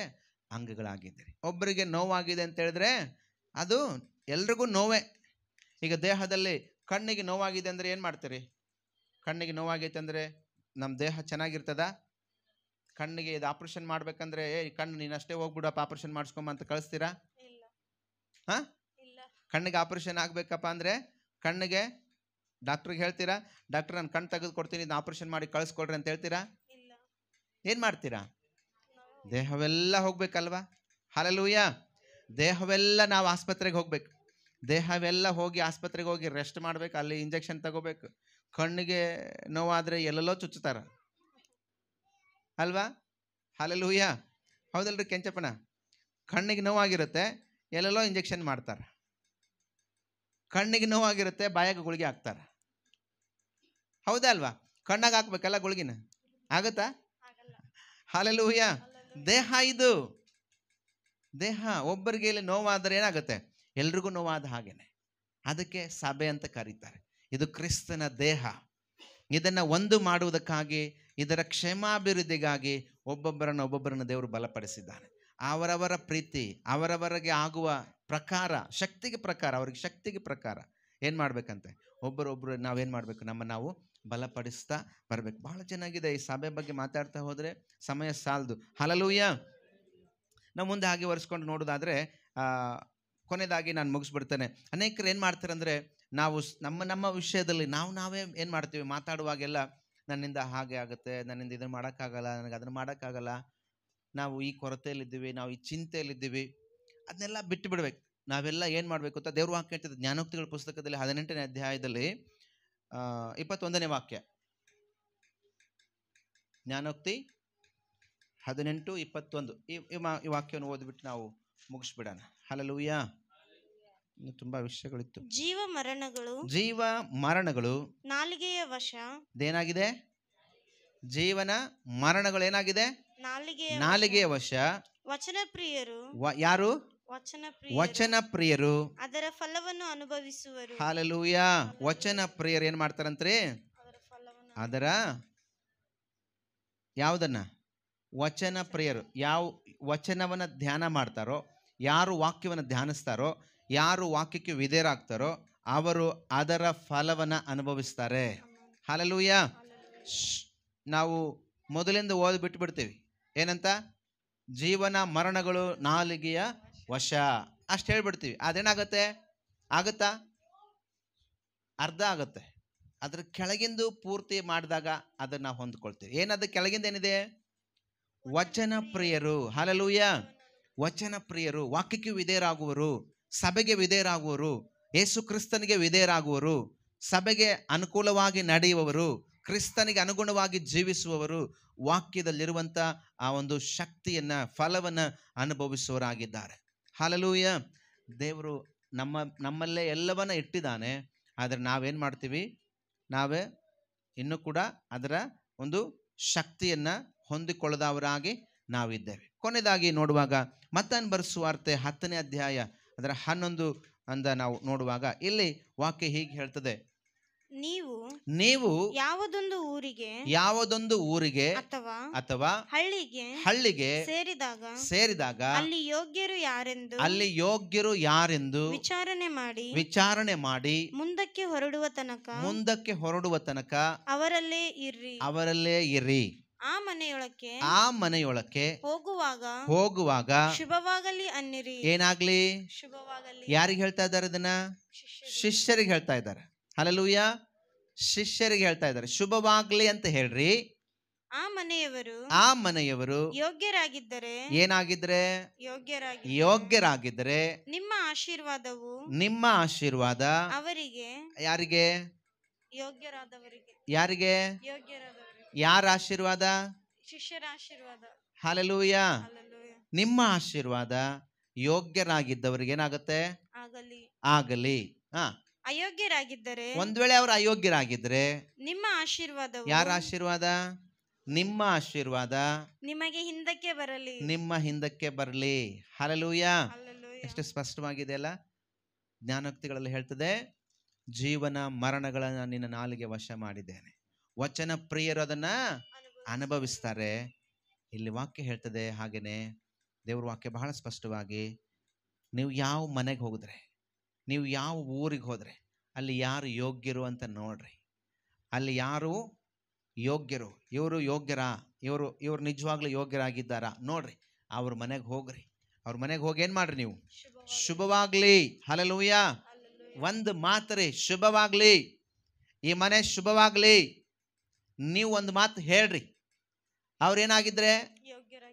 ಅಂಗಗಳಾಗಿದ್ದೀರಿ. ಒಬ್ಬರಿಗೆ ನೋವಾಗಿದೆ ಅಂತ ಹೇಳಿದ್ರೆ ಅದು ಎಲ್ರಿಗೂ ನೋವೇ. ಈಗ ದೇಹದಲ್ಲಿ ಕಣ್ಣಿಗೆ ನೋವಾಗಿದೆ ಅಂದರೆ ಏನು ಮಾಡ್ತೀರಿ? ಕಣ್ಣಿಗೆ ನೋವಾಗೈತೆ ಅಂದರೆ ನಮ್ಮ ದೇಹ ಚೆನ್ನಾಗಿರ್ತದ? ಕಣ್ಣಿಗೆ ಇದು ಆಪ್ರೇಷನ್ ಮಾಡ್ಬೇಕಂದ್ರೆ ಕಣ್ಣು ನೀನು ಅಷ್ಟೇ ಹೋಗ್ಬಿಡಪ್ಪ ಆಪ್ರೇಷನ್ ಮಾಡಿಸ್ಕೊಂಬ ಅಂತ ಕಳಿಸ್ತೀರಾ? ಹಾಂ, ಕಣ್ಣಿಗೆ ಆಪ್ರೇಷನ್ ಆಗಬೇಕಪ್ಪ ಅಂದರೆ ಕಣ್ಣಿಗೆ ಡಾಕ್ಟ್ರಿಗೆ ಹೇಳ್ತೀರಾ, ಡಾಕ್ಟ್ರ್ ನಾನು ಕಣ್ಣು ತೆಗೆದು ಕೊಡ್ತೀನಿ, ಇದನ್ನ ಆಪ್ರೇಷನ್ ಮಾಡಿ ಕಳಿಸ್ಕೊಡ್ರಿ ಅಂತ ಹೇಳ್ತೀರಾ? ಏನು ಮಾಡ್ತೀರಾ? ದೇಹವೆಲ್ಲ ಹೋಗ್ಬೇಕಲ್ವಾ? ಹಲ್ಲೆಲೂಯಾ. ದೇಹವೆಲ್ಲ ನಾವು ಆಸ್ಪತ್ರೆಗೆ ಹೋಗ್ಬೇಕು. ದೇಹವೆಲ್ಲ ಹೋಗಿ ಆಸ್ಪತ್ರೆಗೆ ಹೋಗಿ ರೆಸ್ಟ್ ಮಾಡ್ಬೇಕು, ಅಲ್ಲಿ ಇಂಜೆಕ್ಷನ್ ತಗೋಬೇಕು. ಕಣ್ಣಿಗೆ ನೋವಾದರೆ ಎಲ್ಲೆಲ್ಲೋ ಚುಚ್ಚುತ್ತಾರ ಅಲ್ವಾ? ಹಲ್ಲೆಲೂಯಾ. ಹೌದಲ್ರಿ ಕೆಂಚಪ್ಪನ? ಕಣ್ಣಿಗೆ ನೋವಾಗಿರುತ್ತೆ, ಎಲ್ಲೆಲ್ಲೋ ಇಂಜೆಕ್ಷನ್ ಮಾಡ್ತಾರೆ. ಕಣ್ಣಿಗೆ ನೋವಾಗಿರುತ್ತೆ, ಬಾಯಾಗ ಗುಳಿಗೆ ಹಾಕ್ತಾರೆ. ಹೌದಾ ಅಲ್ವಾ? ಕಣ್ಣಾಗ ಹಾಕ್ಬೇಕಲ್ಲ ಗುಳಿಗಿನ, ಆಗುತ್ತಾ? ಹಲ್ಲೆಲೂಯಾ. ದೇಹ ಇದು ದೇಹ. ಒಬ್ಬರಿಗೆ ಇಲ್ಲಿ ನೋವಾದರೆ ಏನಾಗುತ್ತೆ? ಎಲ್ರಿಗೂ ನೋವಾದ ಹಾಗೇನೆ. ಅದಕ್ಕೆ ಸಭೆ ಅಂತ ಕರೀತಾರೆ. ಇದು ಕ್ರಿಸ್ತನ ದೇಹ. ಇದನ್ನು ಒಂದು ಮಾಡುವುದಕ್ಕಾಗಿ, ಇದರ ಕ್ಷೇಮಾಭಿವೃದ್ಧಿಗಾಗಿ ಒಬ್ಬೊಬ್ಬರನ್ನು ದೇವರು ಬಲಪಡಿಸಿದ್ದಾನೆ. ಅವರವರ ಪ್ರೀತಿ ಅವರವರಿಗೆ ಆಗುವ ಪ್ರಕಾರ, ಶಕ್ತಿಗೆ ಪ್ರಕಾರ, ಅವ್ರಿಗೆ ಶಕ್ತಿಗೆ ಪ್ರಕಾರ ಏನು ಮಾಡಬೇಕಂತೆ, ಒಬ್ಬರೊಬ್ಬರು ನಾವೇನು ಮಾಡಬೇಕು, ನಾವು ಬಲಪಡಿಸ್ತಾ ಬರಬೇಕು. ಭಾಳ ಚೆನ್ನಾಗಿದೆ. ಈ ಸಭೆ ಬಗ್ಗೆ ಮಾತಾಡ್ತಾ ಹೋದರೆ ಸಮಯ ಸಾಲದು. ಹಲ್ಲೆಲೂಯಾ. ನಾವು ಮುಂದೆ ಹಾಗೆ ಒರೆಸ್ಕೊಂಡು ನೋಡೋದಾದರೆ ಕೊನೆಯದಾಗಿ ನಾನು ಮುಗಿಸ್ಬಿಡ್ತೇನೆ. ಅನೇಕರು ಏನು ಮಾಡ್ತಾರೆ ಅಂದರೆ, ನಾವು ನಮ್ಮ ವಿಷಯದಲ್ಲಿ ನಾವೇ ಏನು ಮಾಡ್ತೀವಿ, ಮಾತಾಡುವಾಗೆಲ್ಲ ನನ್ನಿಂದ ಹಾಗೆ ಆಗುತ್ತೆ, ನನ್ನಿಂದ ಇದನ್ನು ಮಾಡೋಕ್ಕಾಗಲ್ಲ, ನನಗೆ ಅದನ್ನು ಮಾಡೋಕ್ಕಾಗಲ್ಲ, ನಾವು ಈ ಕೊರತೆಯಲ್ಲಿದ್ದೀವಿ, ನಾವು ಈ ಚಿಂತೆಯಲ್ಲಿದ್ದೀವಿ, ಅದನ್ನೆಲ್ಲ ಬಿಟ್ಟು ಬಿಡ್ಬೇಕು. ನಾವೆಲ್ಲ ಏನು ಮಾಡಬೇಕು ಅಂತ ದೇವ್ರ ವಾಕ್ಯ ಹೇಳ್ತದೆ. ಜ್ಞಾನೋಕ್ತಿಗಳ ಪುಸ್ತಕದಲ್ಲಿ 18ನೇ ಅಧ್ಯಾಯದಲ್ಲಿ 21ನೇ ವಾಕ್ಯ. ಜ್ಞಾನೋಕ್ತಿ 18:21 ಈ ವಾಕ್ಯವನ್ನು ಓದ್ಬಿಟ್ಟು ನಾವು ಮುಗಿಸ್ಬಿಡೋಣ. ಹಲ್ಲೆಲೂಯಾ. ಇನ್ನು ತುಂಬಾ ವಿಷಯಗಳಿತ್ತು. ಜೀವ ಮರಣಗಳು ನಾಲಿಗೆಯ ವಶ. ಇದೇನಾಗಿದೆ? ಜೀವನ ಮರಣಗಳು ಏನಾಗಿದೆ? ನಾಲಿಗೆಯ ವಶ. ವಚನ ಪ್ರಿಯರು. ಯಾರು? ವಚನ ಪ್ರಿಯರು ಅದರ ಫಲವನ್ನು ಅನುಭವಿಸುವರು. ಹಲ್ಲೆಲೂಯಾ. ವಚನ ಪ್ರಿಯರು ಏನ್ ಮಾಡ್ತಾರಂತ್ರಿ? ಅದರ ಯಾವುದನ್ನ? ವಚನ ಪ್ರಿಯರು. ಯಾವ ವಚನವನ್ನ ಧ್ಯಾನ ಮಾಡ್ತಾರೋ, ಯಾರು ವಾಕ್ಯವನ್ನು ಧ್ಯಾನಿಸ್ತಾರೋ, ಯಾರು ವಾಕ್ಯಕ್ಕೆ ವಿಧೇಯರಾಗ್ತಾರೋ ಅವರು ಅದರ ಫಲವನ್ನು ಅನುಭವಿಸ್ತಾರೆ. ಹಲ್ಲೆಲೂಯಾ. ನಾವು ಮೊದಲಿಂದ ಓದಿ ಬಿಟ್ಬಿಡ್ತೀವಿ. ಏನಂತ? ಜೀವನ ಮರಣಗಳು ನಾಲಿಗೆಯ ವಶ ಅಷ್ಟು ಹೇಳ್ಬಿಡ್ತೀವಿ. ಅದೇನಾಗತ್ತೆ? ಆಗುತ್ತಾ? ಅರ್ಧ ಆಗುತ್ತೆ. ಅದ್ರ ಕೆಳಗಿಂದು ಪೂರ್ತಿ ಮಾಡಿದಾಗ ಅದನ್ನ ನಾವು ಹೊಂದ್ಕೊಳ್ತೀವಿ. ಏನದು ಕೆಳಗಿಂದ ಏನಿದೆ? ವಚನ ಪ್ರಿಯರು. ಹಲ್ಲೆಲೂಯಾ. ವಚನ ಪ್ರಿಯರು, ವಾಕ್ಯಕ್ಕೆ ವಿಧೇಯರಾಗುವರು, ಸಭೆಗೆ ವಿಧೇಯರಾಗುವರು, ಯೇಸು ಕ್ರಿಸ್ತನಿಗೆ ವಿಧೇಯರಾಗುವರು, ಸಭೆಗೆ ಅನುಕೂಲವಾಗಿ ನಡೆಯುವವರು, ಕ್ರಿಸ್ತನಿಗೆ ಅನುಗುಣವಾಗಿ ಜೀವಿಸುವವರು, ವಾಕ್ಯದಲ್ಲಿರುವಂಥ ಆ ಒಂದು ಶಕ್ತಿಯನ್ನ, ಫಲವನ್ನು ಅನುಭವಿಸುವವರಾಗಿದ್ದಾರೆ. ಹಲ್ಲೆಲೂಯಾ. ದೇವರು ನಮ್ಮಲ್ಲೇ ಎಲ್ಲವನ್ನ ಇಟ್ಟಿದ್ದಾನೆ. ಆದರೆ ನಾವೇನು ಮಾಡ್ತೀವಿ? ನಾವೇ ಇನ್ನೂ ಕೂಡ ಅದರ ಒಂದು ಶಕ್ತಿಯನ್ನು ಹೊಂದಿಕೊಳ್ಳದವರಾಗಿ ನಾವಿದ್ದೇವೆ. ಕೊನೆಯದಾಗಿ ನೋಡುವಾಗ ಮತ್ತಾಯನ ಬರೆದ ಸುವಾರ್ತೆ 10ನೇ ಅಧ್ಯಾಯ ಅದರ 11 ಅಂದ ನಾವು ನೋಡುವಾಗ ಇಲ್ಲಿ ವಾಕ್ಯ ಹೀಗೆ ಹೇಳ್ತದೆ, ನೀವು ಯಾವುದೊಂದು ಊರಿಗೆ ಅಥವಾ ಹಳ್ಳಿಗೆ ಸೇರಿದಾಗ ಅಲ್ಲಿ ಯೋಗ್ಯರು ಯಾರೆಂದು ವಿಚಾರಣೆ ಮಾಡಿ ಮುಂದಕ್ಕೆ ಹೊರಡುವ ತನಕ ಅವರಲ್ಲೇ ಇರ್ರಿ. ಆ ಮನೆಯೊಳಕ್ಕೆ ಹೋಗುವಾಗ ಶುಭವಾಗಲಿ ಅನ್ನಿರಿ. ಏನಾಗ್ಲಿ? ಶುಭವಾಗಲಿ. ಯಾರಿಗೆ ಹೇಳ್ತಾ ಇದ್ದಾರೆ ಇದನ್ನ? ಶಿಷ್ಯರಿಗೆ ಹೇಳ್ತಾ ಇದ್ದಾರೆ. ಹಲ್ಲೆಲೂಯಾ. ಶಿಷ್ಯರಿಗೆ ಹೇಳ್ತಾ ಇದ್ದಾರೆ, ಶುಭವಾಗ್ಲಿ ಅಂತ ಹೇಳ್ರಿ. ಆ ಮನೆಯವರು ಆ ಮನೆಯವರು ಯೋಗ್ಯರಾಗಿದ್ದರೆ ಏನಾಗಿದ್ರೆ, ಯೋಗ್ಯರಾಗಿದ್ದರೆ ಯೋಗ್ಯರಾಗಿದ್ದರೆ ನಿಮ್ಮ ಆಶೀರ್ವಾದವು ನಿಮ್ಮ ಆಶೀರ್ವಾದ ಅವರಿಗೆ, ಯಾರಿಗೆ, ಯೋಗ್ಯರಾದವರಿಗೆ, ಯಾರಿಗೆ, ಯೋಗ್ಯರಾದವರಿಗೆ, ಯಾರ ಆಶೀರ್ವಾದ? ಶಿಷ್ಯರ ಆಶೀರ್ವಾದ. ಹಲ್ಲೆಲೂಯ. ಹಲ್ಲೆಲೂಯಾ. ನಿಮ್ಮ ಆಶೀರ್ವಾದ ಯೋಗ್ಯರಾಗಿದ್ದವರಿಗೆ ಏನಾಗುತ್ತೆ? ಆಗಲಿ. ಆಗಲಿ. ಹಾ, ಅಯೋಗ್ಯರಾಗಿದ್ದರೆ ಒಂದ್ ವೇಳೆ ಅವರು ಅಯೋಗ್ಯರಾಗಿದ್ರೆ ನಿಮ್ಮ ಆಶೀರ್ವಾದವು, ಯಾರ ಆಶೀರ್ವಾದ? ನಿಮ್ಮ ಆಶೀರ್ವಾದ ನಿಮಗೆ ಹಿಂದಕ್ಕೆ ಬರಲಿ. ನಿಮ್ಮ ಹಿಂದಕ್ಕೆ ಬರಲಿ. ಹಲ್ಲೆಲೂಯ. ಹಲ್ಲೆಲೂಯಾ. ಎಷ್ಟು ಸ್ಪಷ್ಟವಾಗಿದೆ ಅಲ್ಲ? ಜ್ಞಾನೋಕ್ತಿಗಳಲ್ಲಿ ಹೇಳ್ತದೆ, ಜೀವನ ಮರಣಗಳನ್ನ ನಿನ್ನ ನಾಲಿಗೆ ವಶ ಮಾಡಿದ್ದೇನೆ. ವಚನ ಪ್ರಿಯರು ಅದನ್ನ ಅನುಭವಿಸ್ತಾರೆ. ಇಲ್ಲಿ ವಾಕ್ಯ ಹೇಳ್ತದೆ ಹಾಗೇನೆ, ದೇವ್ರ ವಾಕ್ಯ ಬಹಳ ಸ್ಪಷ್ಟವಾಗಿ, ನೀವು ಯಾವ ಮನೆಗೆ ಹೋಗಿದ್ರೆ, ನೀವು ಯಾವ ಊರಿಗೆ ಹೋದ್ರೆ ಅಲ್ಲಿ ಯಾರು ಯೋಗ್ಯರು ಅಂತ ನೋಡ್ರಿ. ಅಲ್ಲಿ ಯಾರು ಯೋಗ್ಯರು, ಇವರು ಯೋಗ್ಯರಾ, ಇವರು ನಿಜವಾಗ್ಲೂ ಯೋಗ್ಯರಾಗಿದ್ದಾರಾ ನೋಡ್ರಿ. ಅವ್ರ ಮನೆಗೆ ಹೋಗ್ರಿ. ಅವ್ರ ಮನೆಗೆ ಹೋಗಿ ಏನ್ ಮಾಡ್ರಿ ನೀವು? ಶುಭವಾಗ್ಲಿ. ಹಲ್ಲೆಲೂಯ. ಒಂದು ಮಾತ್ರಿ, ಶುಭವಾಗ್ಲಿ, ಈ ಮನೆ ಶುಭವಾಗ್ಲಿ. ನೀವು ಒಂದು ಮಾತು ಹೇಳ್ರಿ. ಅವ್ರೇನಾಗಿದ್ರೆ,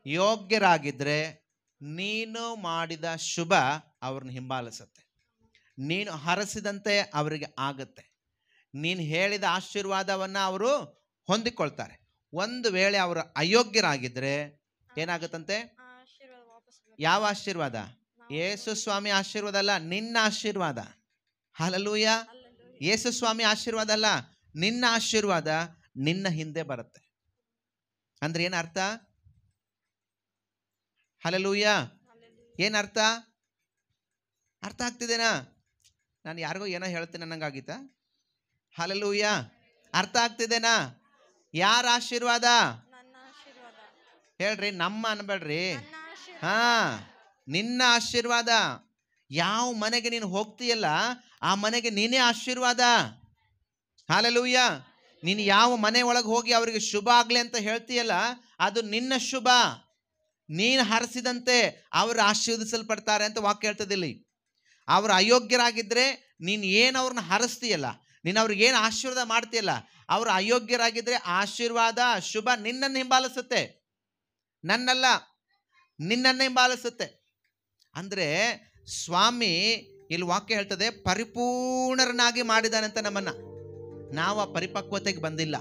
ಯೋಗ್ಯರಾಗಿದ್ರೆ ನೀನು ಮಾಡಿದ ಶುಭ ಅವ್ರನ್ನ ಹಿಂಬಾಲಿಸುತ್ತೆ. ನೀನು ಹರಸಿದಂತೆ ಅವರಿಗೆ ಆಗುತ್ತೆ. ನೀನು ಹೇಳಿದ ಆಶೀರ್ವಾದವನ್ನ ಅವರು ಹೊಂದಿಕೊಳ್ತಾರೆ. ಒಂದು ವೇಳೆ ಅವರು ಅಯೋಗ್ಯರಾಗಿದ್ರೆ ಏನಾಗುತ್ತಂತೆ? ಯಾವ ಆಶೀರ್ವಾದ? ಯೇಸು ಸ್ವಾಮಿ ಆಶೀರ್ವಾದ ಅಲ್ಲ, ನಿನ್ನ ಆಶೀರ್ವಾದ. ಹಲ್ಲೆಲೂಯ. ಯೇಸು ಸ್ವಾಮಿ ಆಶೀರ್ವಾದ ಅಲ್ಲ, ನಿನ್ನ ಆಶೀರ್ವಾದ ನಿನ್ನ ಹಿಂದೆ ಬರುತ್ತೆ. ಅಂದ್ರೆ ಏನರ್ಥ? ಹಲ್ಲೆಲೂಯ. ಏನರ್ಥ? ಅರ್ಥ ಆಗ್ತಿದೇನಾ? ನಾನು ಯಾರಿಗೋ ಏನೋ ಹೇಳ್ತೇನೆ ಅನ್ನಂಗಾಗಿತ್ತಾ? ಹಲ್ಲೆಲೂಯ. ಅರ್ಥ ಆಗ್ತಿದೇನಾ? ಯಾರ ಆಶೀರ್ವಾದ? ಹೇಳ್ರಿ, ನಮ್ಮ ಅನ್ಬೇಡ್ರಿ. ಹಾ, ನಿನ್ನ ಆಶೀರ್ವಾದ. ಯಾವ ಮನೆಗೆ ನೀನು ಹೋಗ್ತೀಯಲ್ಲ ಆ ಮನೆಗೆ ನೀನೇ ಆಶೀರ್ವಾದ. ಹಲ್ಲೆಲೂಯ. ನೀನು ಯಾವ ಮನೆ ಒಳಗೆ ಹೋಗಿ ಅವರಿಗೆ ಶುಭ ಆಗ್ಲಿ ಅಂತ ಹೇಳ್ತೀಯಲ್ಲ ಅದು ನಿನ್ನ ಶುಭ. ನೀನು ಹರಸಿದಂತೆ ಅವರು ಆಶೀರ್ವದಿಸಲ್ಪಡ್ತಾರೆ ಅಂತ ವಾಕ್ಯ ಹೇಳ್ತದಿಲ್ಲಿ. ಅವರು ಅಯೋಗ್ಯರಾಗಿದ್ರೆ ನೀನು ಏನು ಅವ್ರನ್ನ ಹರಸ್ತೀಯಲ್ಲ, ನೀನು ಅವ್ರಿಗೆ ಏನು ಆಶೀರ್ವಾದ ಮಾಡ್ತೀಯಲ್ಲ, ಅವರು ಅಯೋಗ್ಯರಾಗಿದ್ರೆ ಆಶೀರ್ವಾದ ಶುಭ ನಿನ್ನನ್ನು ಹಿಂಬಾಲಿಸುತ್ತೆ, ನನ್ನಲ್ಲ, ನಿನ್ನನ್ನು ಹಿಂಬಾಲಿಸುತ್ತೆ. ಅಂದ್ರೆ ಸ್ವಾಮಿ ಇಲ್ಲಿ ವಾಕ್ಯ ಹೇಳ್ತದೆ, ಪರಿಪೂರ್ಣರನ್ನಾಗಿ ಮಾಡಿದಾನಂತ ನಮ್ಮನ್ನ. ನಾವು ಆ ಪರಿಪಕ್ವತೆಗೆ ಬಂದಿಲ್ಲ.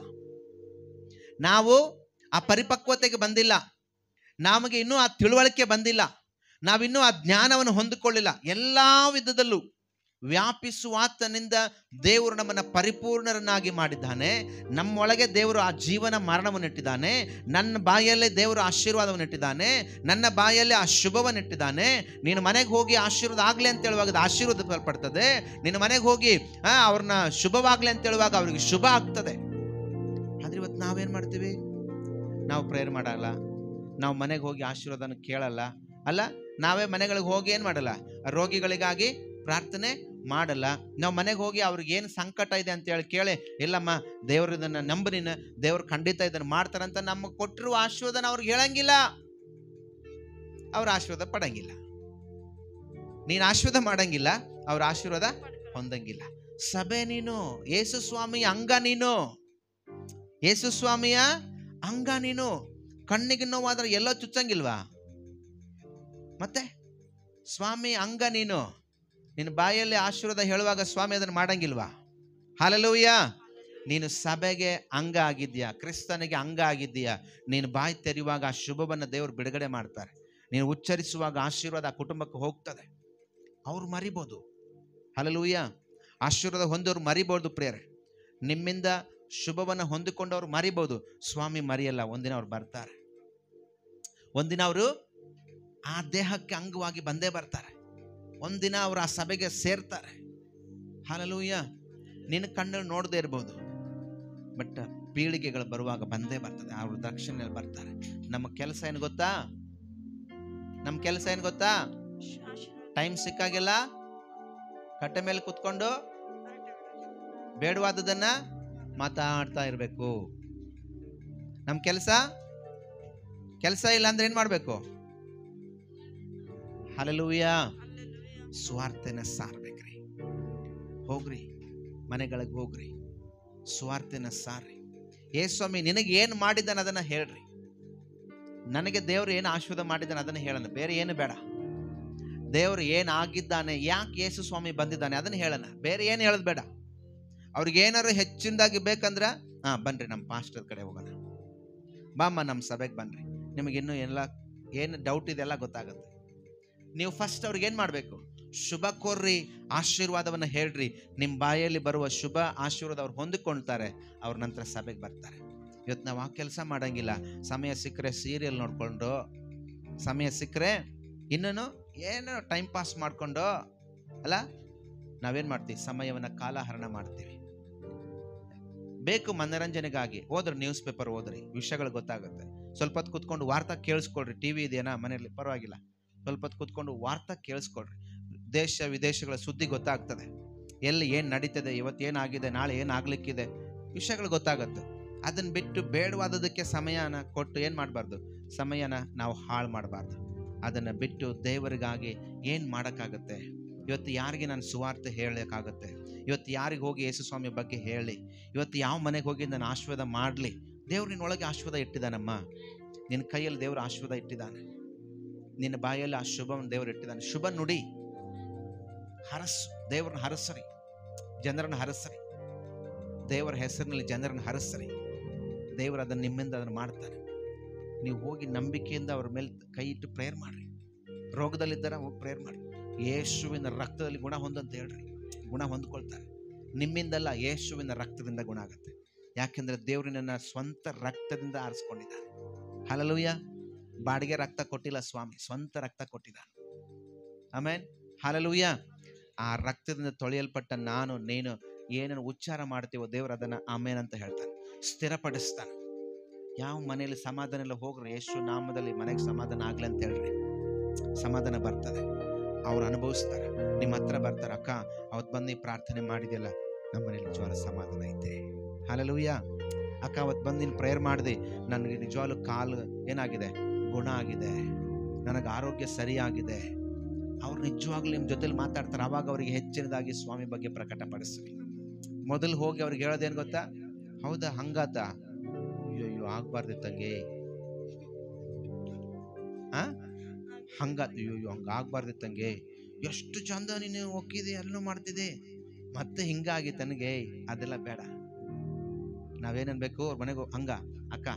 ನಾವು ಆ ಪರಿಪಕ್ವತೆಗೆ ಬಂದಿಲ್ಲ. ನಮಗೆ ಇನ್ನೂ ಆ ತಿಳುವಳಿಕೆ ಬಂದಿಲ್ಲ. ನಾವಿನ್ನೂ ಆ ಜ್ಞಾನವನ್ನು ಹೊಂದಿಕೊಳ್ಳಿಲ್ಲ. ಎಲ್ಲ ವಿಧದಲ್ಲೂ ವ್ಯಾಪಿಸುವಾತನಿಂದ ದೇವರು ನಮ್ಮನ್ನು ಪರಿಪೂರ್ಣರನ್ನಾಗಿ ಮಾಡಿದ್ದಾನೆ. ನಮ್ಮೊಳಗೆ ದೇವರು ಆ ಜೀವನ ಮರಣವನ್ನು ಇಟ್ಟಿದ್ದಾನೆ. ನನ್ನ ಬಾಯಲ್ಲೇ ದೇವರು ಆಶೀರ್ವಾದವನ್ನು ಇಟ್ಟಿದ್ದಾನೆ. ನನ್ನ ಬಾಯಲ್ಲೇ ಆ ಶುಭವನ್ನು ಇಟ್ಟಿದ್ದಾನೆ. ನೀನು ಮನೆಗೆ ಹೋಗಿ ಆಶೀರ್ವಾದ ಆಗಲಿ ಅಂತ ಹೇಳುವಾಗ ಅದು ಆಶೀರ್ವಾದಪಡ್ತದೆ. ನಿನ್ನ ಮನೆಗೆ ಹೋಗಿ ಅವ್ರನ್ನ ಶುಭವಾಗಲಿ ಅಂತ ಹೇಳುವಾಗ ಅವ್ರಿಗೆ ಶುಭ ಆಗ್ತದೆ. ಆದ್ರೆ ಇವತ್ತು ನಾವೇನು ಮಾಡ್ತೀವಿ? ನಾವು ಪ್ರೇಯರ್ ಮಾಡಲ್ಲ, ನಾವು ಮನೆಗೆ ಹೋಗಿ ಆಶೀರ್ವಾದನ ಕೇಳಲ್ಲ. ಅಲ್ಲ, ನಾವೇ ಮನೆಗಳಿಗೆ ಹೋಗಿ ಏನು ಮಾಡಲ್ಲ, ರೋಗಿಗಳಿಗಾಗಿ ಪ್ರಾರ್ಥನೆ ಮಾಡಲ್ಲ. ನಾವು ಮನೆಗೆ ಹೋಗಿ ಅವ್ರಿಗೆ ಏನು ಸಂಕಟ ಇದೆ ಅಂತೇಳಿ ಕೇಳಿ, ಇಲ್ಲಮ್ಮ ದೇವ್ರು ಇದನ್ನು ನಂಬು, ನೀನು ದೇವ್ರು ಖಂಡಿತ ಇದನ್ನು ಮಾಡ್ತಾರಂತ ನಮಗೆ ಕೊಟ್ಟಿರುವ ಆಶೀರ್ವಾದನ ಅವ್ರಿಗೆ ಹೇಳಂಗಿಲ್ಲ. ಅವ್ರ ಆಶೀರ್ವಾದ ಪಡಂಗಿಲ್ಲ. ನೀನು ಆಶೀರ್ವಾದ ಮಾಡಂಗಿಲ್ಲ, ಅವ್ರ ಆಶೀರ್ವಾದ ಹೊಂದಂಗಿಲ್ಲ. ಸಭೆ ನೀನು ಯೇಸು ಸ್ವಾಮಿಯ ಅಂಗ. ನೀನು ಯೇಸು ಸ್ವಾಮಿಯ ಅಂಗ. ನೀನು ಕಣ್ಣಿಗೆ ನೋವಾದ್ರೆ ಎಲ್ಲೋ ಚುಚ್ಚಂಗಿಲ್ವಾ? ಮತ್ತೆ ಸ್ವಾಮಿ ಅಂಗ. ನೀನು ನಿನ್ನ ಬಾಯಲ್ಲಿ ಆಶೀರ್ವಾದ ಹೇಳುವಾಗ ಸ್ವಾಮಿ ಅದನ್ನು ಮಾಡಂಗಿಲ್ವಾ? ಹಲ್ಲೆಲೂಯ. ನೀನು ಸಭೆಗೆ ಅಂಗ ಆಗಿದ್ಯಾ, ಕ್ರಿಸ್ತನಿಗೆ ಅಂಗ ಆಗಿದ್ದೀಯಾ. ನೀನು ಬಾಯಿ ತೆರೆಯುವಾಗ ಆ ಶುಭವನ್ನು ದೇವರು ಬಿಡುಗಡೆ ಮಾಡ್ತಾರೆ. ನೀನು ಉಚ್ಚರಿಸುವಾಗ ಆಶೀರ್ವಾದ ಆ ಕುಟುಂಬಕ್ಕೆ ಹೋಗ್ತದೆ. ಅವ್ರು ಮರಿಬೋದು. ಹಲ್ಲೆಲೂಯ. ಆಶೀರ್ವಾದ ಹೊಂದೋರು ಮರಿಬೋದು ಪ್ರಿಯರೇ. ನಿಮ್ಮಿಂದ ಶುಭವನ್ನು ಹೊಂದಿಕೊಂಡವ್ರು ಮರಿಬೋದು, ಸ್ವಾಮಿ ಮರಿಯಲ್ಲ. ಒಂದಿನ ಅವ್ರು ಬರ್ತಾರೆ. ಒಂದಿನ ಅವರು ಆ ದೇಹಕ್ಕೆ ಅಂಗವಾಗಿ ಬಂದೇ ಬರ್ತಾರೆ. ಒಂದಿನ ಅವರು ಆ ಸಭೆಗೆ ಸೇರ್ತಾರೆ. ಹಲ್ಲೆಲೂಯ. ನಿನ್ನ ಕಣ್ಣಲ್ಲಿ ನೋಡದೇ ಇರ್ಬೋದು, ಬಟ್ ಪೀಳಿಗೆಗಳು ಬರುವಾಗ ಬಂದೇ ಬರ್ತದೆ. ಅವರು ದಕ್ಷಿಣೆಯಲ್ಲಿ ಬರ್ತಾರೆ. ನಮ್ಮ ಕೆಲಸ ಏನು ಗೊತ್ತಾ? ನಮ್ಮ ಕೆಲಸ ಏನು ಗೊತ್ತಾ? ಟೈಮ್ ಸಿಕ್ಕಾಗೆಲ್ಲ ಕಟ್ಟೆ ಮೇಲೆ ಕುತ್ಕೊಂಡು ಬೇಡವಾದದನ್ನ ಮಾತಾಡ್ತಾ ಇರಬೇಕು. ನಮ್ಮ ಕೆಲಸ ಇಲ್ಲ ಅಂದ್ರೆ ಏನ್ ಮಾಡ್ಬೇಕು? ಹಲ್ಲೆಲೂಯ. ಸ್ವಾರ್ಥನ ಸಾರ್ಬೇಕ್ರಿ. ಹೋಗ್ರಿ, ಮನೆಗಳಿಗೆ ಹೋಗ್ರಿ, ಸುವಾರ್ತೆನ ಸಾರಿ. ಯೇಸ್ವಾಮಿ ನಿನಗೆ ಏನು ಮಾಡಿದ್ದಾನೆ ಅದನ್ನು ಹೇಳ್ರಿ. ನನಗೆ ದೇವರು ಏನು ಆಶೀರ್ವಾದ ಮಾಡಿದ್ದಾನೆ ಅದನ್ನು ಹೇಳೋಣ, ಬೇರೆ ಏನು ಬೇಡ. ದೇವರು ಏನು ಆಗಿದ್ದಾನೆ, ಯಾಕೆ ಯೇಸು ಸ್ವಾಮಿ ಬಂದಿದ್ದಾನೆ ಅದನ್ನು ಹೇಳೋಣ, ಬೇರೆ ಏನು ಹೇಳೋದು ಬೇಡ. ಅವ್ರಿಗೆ ಏನಾದ್ರು ಹೆಚ್ಚಿನದಾಗಿ ಬೇಕಂದ್ರೆ ಬನ್ರಿ ನಮ್ಮ ಪಾಸ್ಟರ್ ಕಡೆ ಹೋಗೋಣ, ಬಾಮ್ಮ ನಮ್ಮ ಸಭೆಗೆ ಬನ್ರಿ, ನಿಮಗಿನ್ನೂ ಎಲ್ಲ ಏನು ಡೌಟ್ ಇದೆಲ್ಲ ಗೊತ್ತಾಗುತ್ತೆ. ನೀವು ಫಸ್ಟ್ ಅವ್ರಿಗೆ ಏನು ಮಾಡಬೇಕು? ಶುಭ ಕೋರ್ರಿ, ಆಶೀರ್ವಾದವನ್ನು ಹೇಳ್ರಿ. ನಿಮ್ಮ ಬಾಯಲ್ಲಿ ಬರುವ ಶುಭ ಆಶೀರ್ವಾದ ಅವ್ರು ಹೊಂದಿಕೊಳ್ತಾರೆ, ಅವ್ರ ನಂತರ ಸಭೆಗೆ ಬರ್ತಾರೆ. ಇವತ್ತು ನಾವು ಆ ಕೆಲಸ ಮಾಡೋಂಗಿಲ್ಲ. ಸಮಯ ಸಿಕ್ಕರೆ ಸೀರಿಯಲ್ ನೋಡಿಕೊಂಡು, ಸಮಯ ಸಿಕ್ಕರೆ ಇನ್ನೂ ಏನೋ ಟೈಮ್ ಪಾಸ್ ಮಾಡಿಕೊಂಡು ಅಲ್ಲ, ನಾವೇನು ಮಾಡ್ತೀವಿ? ಸಮಯವನ್ನು ಕಾಲಹರಣ ಮಾಡ್ತೀವಿ. ಬೇಕು ಮನರಂಜನೆಗಾಗಿ ಹೋದ್ರೆ ನ್ಯೂಸ್ ಪೇಪರ್ ಓದ್ರಿ, ವಿಷಯಗಳು ಗೊತ್ತಾಗುತ್ತೆ. ಸ್ವಲ್ಪ ಹೊತ್ತು ಕೂತ್ಕೊಂಡು ವಾರ್ತಾ ಕೇಳಿಸ್ಕೊಳ್ರಿ. ಟಿ ವಿ ಇದೆಯಾ ಮನೆಯಲ್ಲಿ, ಪರವಾಗಿಲ್ಲ, ಸ್ವಲ್ಪ ಹೊತ್ತು ಕೂತ್ಕೊಂಡು ವಾರ್ತಾ ಕೇಳಿಸ್ಕೊಳ್ರಿ. ದೇಶ ವಿದೇಶಗಳ ಸುದ್ದಿ ಗೊತ್ತಾಗ್ತದೆ, ಎಲ್ಲಿ ಏನು ನಡೀತದೆ, ಇವತ್ತು ಏನಾಗಿದೆ, ನಾಳೆ ಏನಾಗಲಿಕ್ಕಿದೆ, ವಿಷಯಗಳು ಗೊತ್ತಾಗುತ್ತೆ. ಅದನ್ನು ಬಿಟ್ಟು ಬೇಡವಾದದಕ್ಕೆ ಸಮಯನ ಕೊಟ್ಟು ಏನು ಮಾಡಬಾರ್ದು? ಸಮಯನ ನಾವು ಹಾಳು ಮಾಡಬಾರ್ದು. ಅದನ್ನು ಬಿಟ್ಟು ದೇವರಿಗಾಗಿ ಏನು ಮಾಡೋಕ್ಕಾಗತ್ತೆ? ಇವತ್ತು ಯಾರಿಗೆ ನಾನು ಸುವಾರ್ತೆ ಹೇಳೋಕ್ಕಾಗತ್ತೆ? ಇವತ್ತು ಯಾರಿಗೆ ಹೋಗಿ ಯೇಸು ಸ್ವಾಮಿ ಬಗ್ಗೆ ಹೇಳಿ? ಇವತ್ತು ಯಾವ ಮನೆಗೆ ಹೋಗಿ ನಾನು ಆಶೀರ್ವಾದ ಮಾಡಲಿ? ದೇವ್ರು ನಿನ್ನೊಳಗೆ ಆಶೀರ್ವಾದ ಇಟ್ಟಿದ್ದಾನಮ್ಮ, ನಿನ್ನ ಕೈಯಲ್ಲಿ ದೇವರು ಆಶೀರ್ವಾದ ಇಟ್ಟಿದ್ದಾನೆ, ನಿನ್ನ ಬಾಯಲ್ಲಿ ಆ ಶುಭವನ್ನು ದೇವರು ಇಟ್ಟಿದ್ದಾನೆ. ಶುಭ ನುಡಿ, ಹರಸು, ದೇವ್ರನ್ನ ಹರಸ್ರಿ, ಜನರನ್ನು ಹರಸ್ರಿ, ದೇವರ ಹೆಸರಿನಲ್ಲಿ ಜನರನ್ನು ಹರಸ್ರಿ. ದೇವರು ಅದನ್ನು ನಿಮ್ಮಿಂದ ಅದನ್ನು ಮಾಡ್ತಾನೆ. ನೀವು ಹೋಗಿ ನಂಬಿಕೆಯಿಂದ ಅವ್ರ ಮೇಲೆ ಕೈ ಇಟ್ಟು ಪ್ರೇಯರ್ ಮಾಡಿರಿ. ರೋಗದಲ್ಲಿದ್ದಾರೆ ಹೋಗಿ ಪ್ರೇಯರ್ ಮಾಡಿ, ಯೇಸುವಿನ ರಕ್ತದಲ್ಲಿ ಗುಣ ಹೊಂದಂತ ಹೇಳ್ರಿ. ಗುಣ ಹೊಂದ್ಕೊಳ್ತಾರೆ. ನಿಮ್ಮಿಂದಲ್ಲ, ಯೇಸುವಿನ ರಕ್ತದಿಂದ ಗುಣ ಆಗುತ್ತೆ. ಯಾಕೆಂದರೆ ದೇವರಿನ ಸ್ವಂತ ರಕ್ತದಿಂದ ಆರಿಸ್ಕೊಂಡಿದ್ದಾನೆ. ಹಲ್ಲೆಲೂಯಾ. ಬಾಡಿಗೆ ರಕ್ತ ಕೊಟ್ಟಿಲ್ಲ ಸ್ವಾಮಿ, ಸ್ವಂತ ರಕ್ತ ಕೊಟ್ಟಿದ್ದಾನೆ. ಆಮೇನ್, ಹಲ್ಲೆಲೂಯಾ. ಆ ರಕ್ತದಿಂದ ತೊಳೆಯಲ್ಪಟ್ಟ ನಾನು ನೀನು ಏನನ್ನು ಉಚ್ಚಾರ ಮಾಡ್ತೀವೋ ದೇವರು ಅದನ್ನು ಆಮೇನ್ ಅಂತ ಹೇಳ್ತಾನೆ, ಸ್ಥಿರಪಡಿಸ್ತಾನೆ. ಯಾವ ಮನೆಯಲ್ಲಿ ಸಮಾಧಾನ ಇಲ್ಲ ಹೋಗ್ರಿ, ಯೇಸು ನಾಮದಲ್ಲಿ ಮನೆಗೆ ಸಮಾಧಾನ ಆಗ್ಲಿ ಅಂತ ಹೇಳ್ರಿ, ಸಮಾಧಾನ ಬರ್ತದೆ. ಅವ್ರು ಅನುಭವಿಸ್ತಾರೆ, ನಿಮ್ಮ ಹತ್ರ ಬರ್ತಾರೆ. ಅಕ್ಕ ಅವತ್ತು ಬಂದು ನೀ ಪ್ರಾರ್ಥನೆ ಮಾಡಿದೆಯಲ್ಲ, ನಮ್ಮ ಮನೇಲಿ ನಿಜವಾದ ಸಮಾಧಾನ ಐತೆ. ಹಲ್ಲೆಲೂಯಾ. ಅಕ್ಕ ಅವತ್ತು ಬಂದು ನೀನು ಪ್ರೇಯರ್ ಮಾಡಿದೆ, ನನಗೆ ನಿಜವಾಗ್ಲೂ ಕಾಲು ಏನಾಗಿದೆ, ಗುಣ ಆಗಿದೆ, ನನಗೆ ಆರೋಗ್ಯ ಸರಿಯಾಗಿದೆ. ಅವ್ರು ನಿಜವಾಗ್ಲೂ ನಿಮ್ಮ ಜೊತೆಲಿ ಮಾತಾಡ್ತಾರೆ. ಆವಾಗ ಅವರಿಗೆ ಹೆಚ್ಚಿನದಾಗಿ ಸ್ವಾಮಿ ಬಗ್ಗೆ ಪ್ರಕಟಪಡಿಸ್ರಿ. ಮೊದಲು ಹೋಗಿ ಅವ್ರಿಗೆ ಹೇಳೋದೇನು ಗೊತ್ತಾ? ಹೌದಾ, ಹಂಗಾತ, ಅಯ್ಯೋ ಆಗ್ಬಾರ್ದು ತಂಗಿ, ಹಂಗಾತ, ಅಯ್ಯೋ ಹಂಗಾಗ್ಬಾರ್ದು ತಂಗಿ, ಎಷ್ಟು ಚಂದ ನೀನು ಹೋಗಿದ್ದೆ, ಎಲ್ಲೂ ಮಾಡ್ತಿದ್ದೆ, ಮತ್ತೆ ಹಿಂಗಾಗಿ ತನಗೆ, ಅದೆಲ್ಲ ಬೇಡ. ನಾವೇನನ್ಬೇಕು? ಅವ್ರ ಮನೆಗೆ ಹಂಗ, ಅಕ್ಕ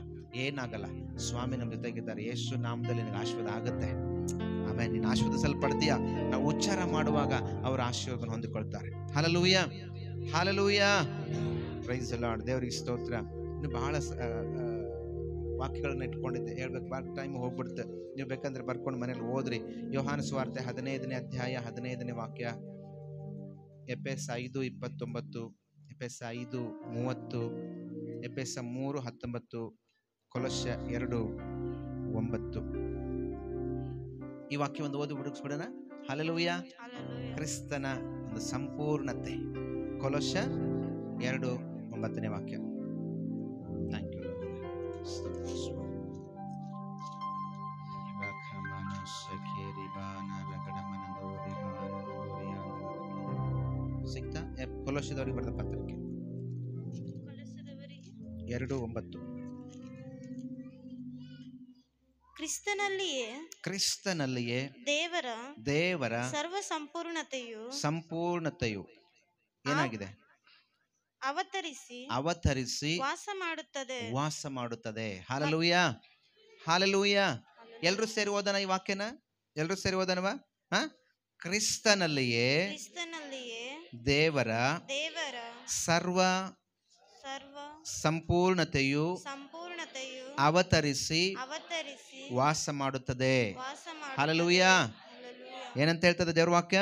ಏನಾಗಲ್ಲ, ಸ್ವಾಮಿ ನಮ್ಮ ಜೊತೆಗಿದ್ದಾರೆ, ಯೇಸು ನಾಮದಲ್ಲಿ ನಿನಗೆ ಆಶೀರ್ವಾದ ಆಗುತ್ತೆ. ಆಮೇಲೆ ನೀನು ಆಶೀರ್ವಾದ ಸ್ವಲ್ಪ ಪಡ್ತೀಯ. ನಾವು ಉಚ್ಚಾರ ಮಾಡುವಾಗ ಅವರ ಆಶೀರ್ವಾದ ಹೊಂದಿಕೊಳ್ತಾರೆ. Hallelujah, hallelujah, praise the Lord. ದೇವರಿಗೆ ಸ್ತೋತ್ರ. ಇನ್ನು ಬಹಳ ವಾಕ್ಯಗಳನ್ನ ಇಟ್ಕೊಂಡಿದ್ದೆ, ಹೇಳ್ಬೇಕು, ಬಾರ್ ಟೈಮ್ ಹೋಗ್ಬಿಡುತ್ತೆ. ನೀವು ಬೇಕಂದ್ರೆ ಬರ್ಕೊಂಡು ಮನೇಲಿ ಓದ್ರಿ. ಯೋಹಾನ ಸುವಾರ್ತೆ 15ನೇ ಅಧ್ಯಾಯ 15ನೇ ವಾಕ್ಯ, ಎಫೆಸ 5:29, ಎಫೆಸ 5:30, ಎಫೆಸ 3:19, ಕೊಲೊಸ್ಯ 2:9. ಈ ವಾಕ್ಯ ಒಂದು ಓದಿ ಹುಡುಗಿಸ್ಬಿಡೋಣ. ಹಲ್ಲೆಲೂಯಾ. ಕ್ರಿಸ್ತನ ಒಂದು ಸಂಪೂರ್ಣತೆ, ಕೊಲೊಸ್ಯ 2:9ನೇ ವಾಕ್ಯ. Thank you. ಸಿಕ್ತಾ? ಕೊಲೊಸ್ಯದವರಿಗೆ ಬರೆದ ಪತ್ರಿಕೆ 2:9. ಕ್ರಿಸ್ತನಲ್ಲಿಯೇ ದೇವರ ಸರ್ವ ಸಂಪೂರ್ಣತೆಯು ಏನಾಗಿದೆ? ಅವತರಿಸಿ ವಾಸ ಮಾಡುತ್ತದೆ. Hallelujah, hallelujah. ಎಲ್ಲರೂ ಸೇರಿ ಓದೋಣ ಈ ವಾಕ್ಯನ, ಎಲ್ಲರೂ ಸೇರಿ ಓದೋಣವಾ? ಕ್ರಿಸ್ತನಲ್ಲಿಯೇ ದೇವರ ಸರ್ವ ಸಂಪೂರ್ಣತೆಯು ಅವತರಿಸಿ ವಾಸ ಮಾಡುತ್ತದೆ. ಹಲ್ಲೆಲೂಯಾ. ಏನಂತ ಹೇಳ್ತದೆ ದೇವ್ರ ವಾಕ್ಯ?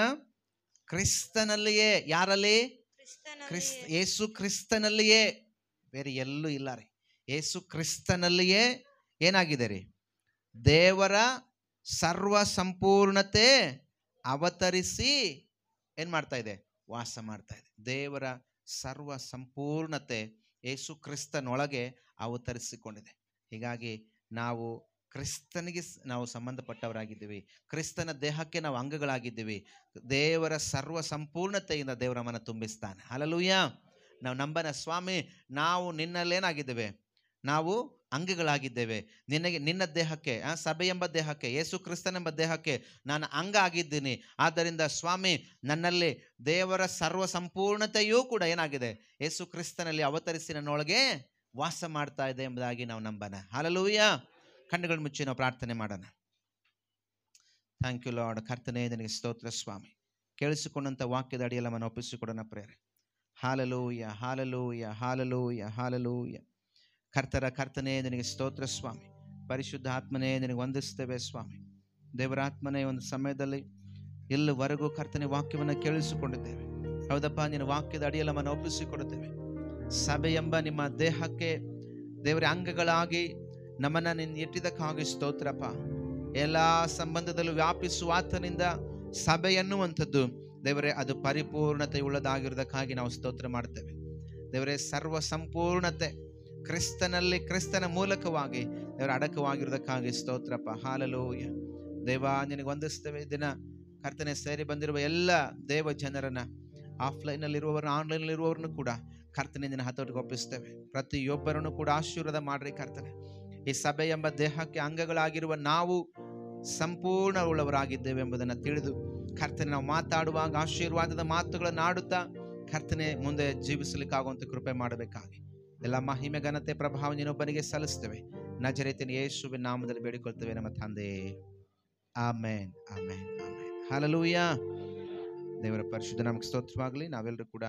ಕ್ರಿಸ್ತನಲ್ಲಿಯೇ. ಯಾರಲ್ಲಿ? ಯೇಸು ಕ್ರಿಸ್ತನಲ್ಲಿಯೇ, ಬೇರೆ ಎಲ್ಲೂ ಇಲ್ಲ ರೀ. ಯೇಸು ಕ್ರಿಸ್ತನಲ್ಲಿಯೇ ಏನಾಗಿದೆ ರೀ? ದೇವರ ಸರ್ವ ಸಂಪೂರ್ಣತೆ ಅವತರಿಸಿ ಏನ್ ಮಾಡ್ತಾ ಇದೆ? ವಾಸ ಮಾಡ್ತಾ ಇದೆ. ದೇವರ ಸರ್ವ ಸಂಪೂರ್ಣತೆ ಯೇಸು ಕ್ರಿಸ್ತನೊಳಗೆ ಅವತರಿಸಿಕೊಂಡಿದೆ. ಹೀಗಾಗಿ ನಾವು ಕ್ರಿಸ್ತನಿಗೆ ನಾವು ಸಂಬಂಧಪಟ್ಟವರಾಗಿದ್ದೀವಿ. ಕ್ರಿಸ್ತನ ದೇಹಕ್ಕೆ ನಾವು ಅಂಗಗಳಾಗಿದ್ದೀವಿ. ದೇವರ ಸರ್ವ ಸಂಪೂರ್ಣತೆಯಿಂದ ದೇವರ ಮನ ತುಂಬಿಸ್ತಾನೆ. ಹಲ್ಲೆಲೂಯಾ. ನಾವು ನಂಬನ. ಸ್ವಾಮಿ, ನಾವು ನಿನ್ನಲ್ಲೇನಾಗಿದ್ದೇವೆ? ನಾವು ಅಂಗಗಳಾಗಿದ್ದೇವೆ. ನಿನ್ನ ದೇಹಕ್ಕೆ, ಸಭೆ ಎಂಬ ದೇಹಕ್ಕೆ, ಯೇಸು ಕ್ರಿಸ್ತನೆಂಬ ದೇಹಕ್ಕೆ ನಾನು ಅಂಗ ಆಗಿದ್ದೀನಿ. ಆದ್ದರಿಂದ ಸ್ವಾಮಿ, ನನ್ನಲ್ಲಿ ದೇವರ ಸರ್ವ ಸಂಪೂರ್ಣತೆಯೂ ಕೂಡ ಏನಾಗಿದೆ? ಯೇಸು ಕ್ರಿಸ್ತನಲ್ಲಿ ಅವತರಿಸಿ ನನ್ನೊಳಗೆ ವಾಸ ಮಾಡ್ತಾ ಇದೆ ಎಂಬುದಾಗಿ ನಾವು ನಂಬನ. ಹಲ್ಲೆಲೂಯಾ. ಕಣ್ಣುಗಳು ಮುಚ್ಚಿ ನಾವು ಪ್ರಾರ್ಥನೆ ಮಾಡೋಣ. Thank you lord. ಕರ್ತನೇ, ನಿನಗೆ ಸ್ತೋತ್ರ ಸ್ವಾಮಿ. ಕೇಳಿಸಿಕೊಂಡಂಥ ವಾಕ್ಯದ ಅಡಿಯಲ್ಲಿ ನಮ್ಮನ್ನು ಒಪ್ಪಿಸಿಕೊಡೋಣ ಪ್ರೇರೆ. Hallelujah, hallelujah, hallelujah, hallelujah. ಕರ್ತನೇ, ನಿನಗೆ ಸ್ತೋತ್ರ ಸ್ವಾಮಿ. ಪರಿಶುದ್ಧ ಆತ್ಮನೇ, ನಿನಗೆ ವಂದಿಸ್ತೇವೆ ಸ್ವಾಮಿ. ದೇವರಾತ್ಮನೇ, ಒಂದು ಸಮಯದಲ್ಲಿ ಇಲ್ಲಿವರೆಗೂ ಕರ್ತನೆ ವಾಕ್ಯವನ್ನು ಕೇಳಿಸಿಕೊಂಡಿದ್ದೇವೆ. ಹೌದಪ್ಪ, ನಿನ್ನ ವಾಕ್ಯದ ಅಡಿಯಲ್ಲಿ ನಮ್ಮನ್ನು ಒಪ್ಪಿಸಿಕೊಡುತ್ತೇವೆ. ಸಭೆ ಎಂಬ ನಿಮ್ಮ ದೇಹಕ್ಕೆ ದೇವರ ಅಂಗಗಳಾಗಿ ನಮ್ಮನ್ನು ನಿನ್ನ ಇಟ್ಟಿದ್ದಕ್ಕಾಗಿ ಸ್ತೋತ್ರಪ್ಪ. ಎಲ್ಲ ಸಂಬಂಧದಲ್ಲೂ ವ್ಯಾಪಿಸುವ ಆತನಿಂದ ಸಭೆ ಎನ್ನುವಂಥದ್ದು ದೇವರೇ ಅದು ಪರಿಪೂರ್ಣತೆ ಉಳ್ಳದಾಗಿರುವುದಕ್ಕಾಗಿ ನಾವು ಸ್ತೋತ್ರ ಮಾಡ್ತೇವೆ. ದೇವರೇ, ಸರ್ವ ಸಂಪೂರ್ಣತೆ ಕ್ರಿಸ್ತನಲ್ಲಿ, ಕ್ರಿಸ್ತನ ಮೂಲಕವಾಗಿ ದೇವರ ಅಡಕವಾಗಿರುವುದಕ್ಕಾಗಿ ಸ್ತೋತ್ರಪ್ಪ. ಹಾಲೆಲೂಯ. ದೇವ, ನಿನಗೆ ವಂದಿಸ್ತೇವೆ. ದಿನ ಕರ್ತನೆ ಸೇರಿ ಬಂದಿರುವ ಎಲ್ಲ ದೇವ ಜನರನ್ನ, ಆಫ್ಲೈನಲ್ಲಿರುವವರನ್ನ, ಆನ್ಲೈನಲ್ಲಿರುವವರನ್ನು ಕೂಡ ಕರ್ತನೆ ನಿನ್ನ ಹತೋಟಿಗೆ ಒಪ್ಪಿಸ್ತೇವೆ. ಪ್ರತಿಯೊಬ್ಬರನ್ನು ಕೂಡ ಆಶೀರ್ವಾದ ಮಾಡ್ರಿ ಕರ್ತನೆ. ಈ ಸಭೆ ಎಂಬ ದೇಹಕ್ಕೆ ಅಂಗಗಳಾಗಿರುವ ನಾವು ಸಂಪೂರ್ಣ ಉಳ್ಳವರಾಗಿದ್ದೇವೆ ಎಂಬುದನ್ನು ತಿಳಿದು ಕರ್ತನೆ ನಾವು ಮಾತಾಡುವಾಗ ಆಶೀರ್ವಾದದ ಮಾತುಗಳನ್ನು ಆಡುತ್ತಾ ಕರ್ತನೆ ಮುಂದೆ ಜೀವಿಸಲಿಕ್ಕಾಗುವಂಥ ಕೃಪೆ ಮಾಡಬೇಕಾಗಿ ಎಲ್ಲ ಮಹಿಮೆ, ಘನತೆ, ಪ್ರಭಾವ ನೀನೊಬ್ಬನಿಗೆ ಸಲ್ಲಿಸ್ತೇವೆ. ನಜರೇತಿನ ಯೇಸುವಿನ ನಾಮದಲ್ಲಿ ಬೇಡಿಕೊಳ್ತೇವೆ ನಮ್ಮ ತಂದೆ. ಆಮೇನ್, ಆಮೇನ್, ಆಮೇನ್. ಹಲ್ಲೆಲೂಯಾ. ದೇವರ ಪರಿಶುದ್ಧ ನಾಮಕ್ಕೆ ಸ್ತೋತ್ರವಾಗಲಿ. ನಾವೆಲ್ಲರೂ ಕೂಡ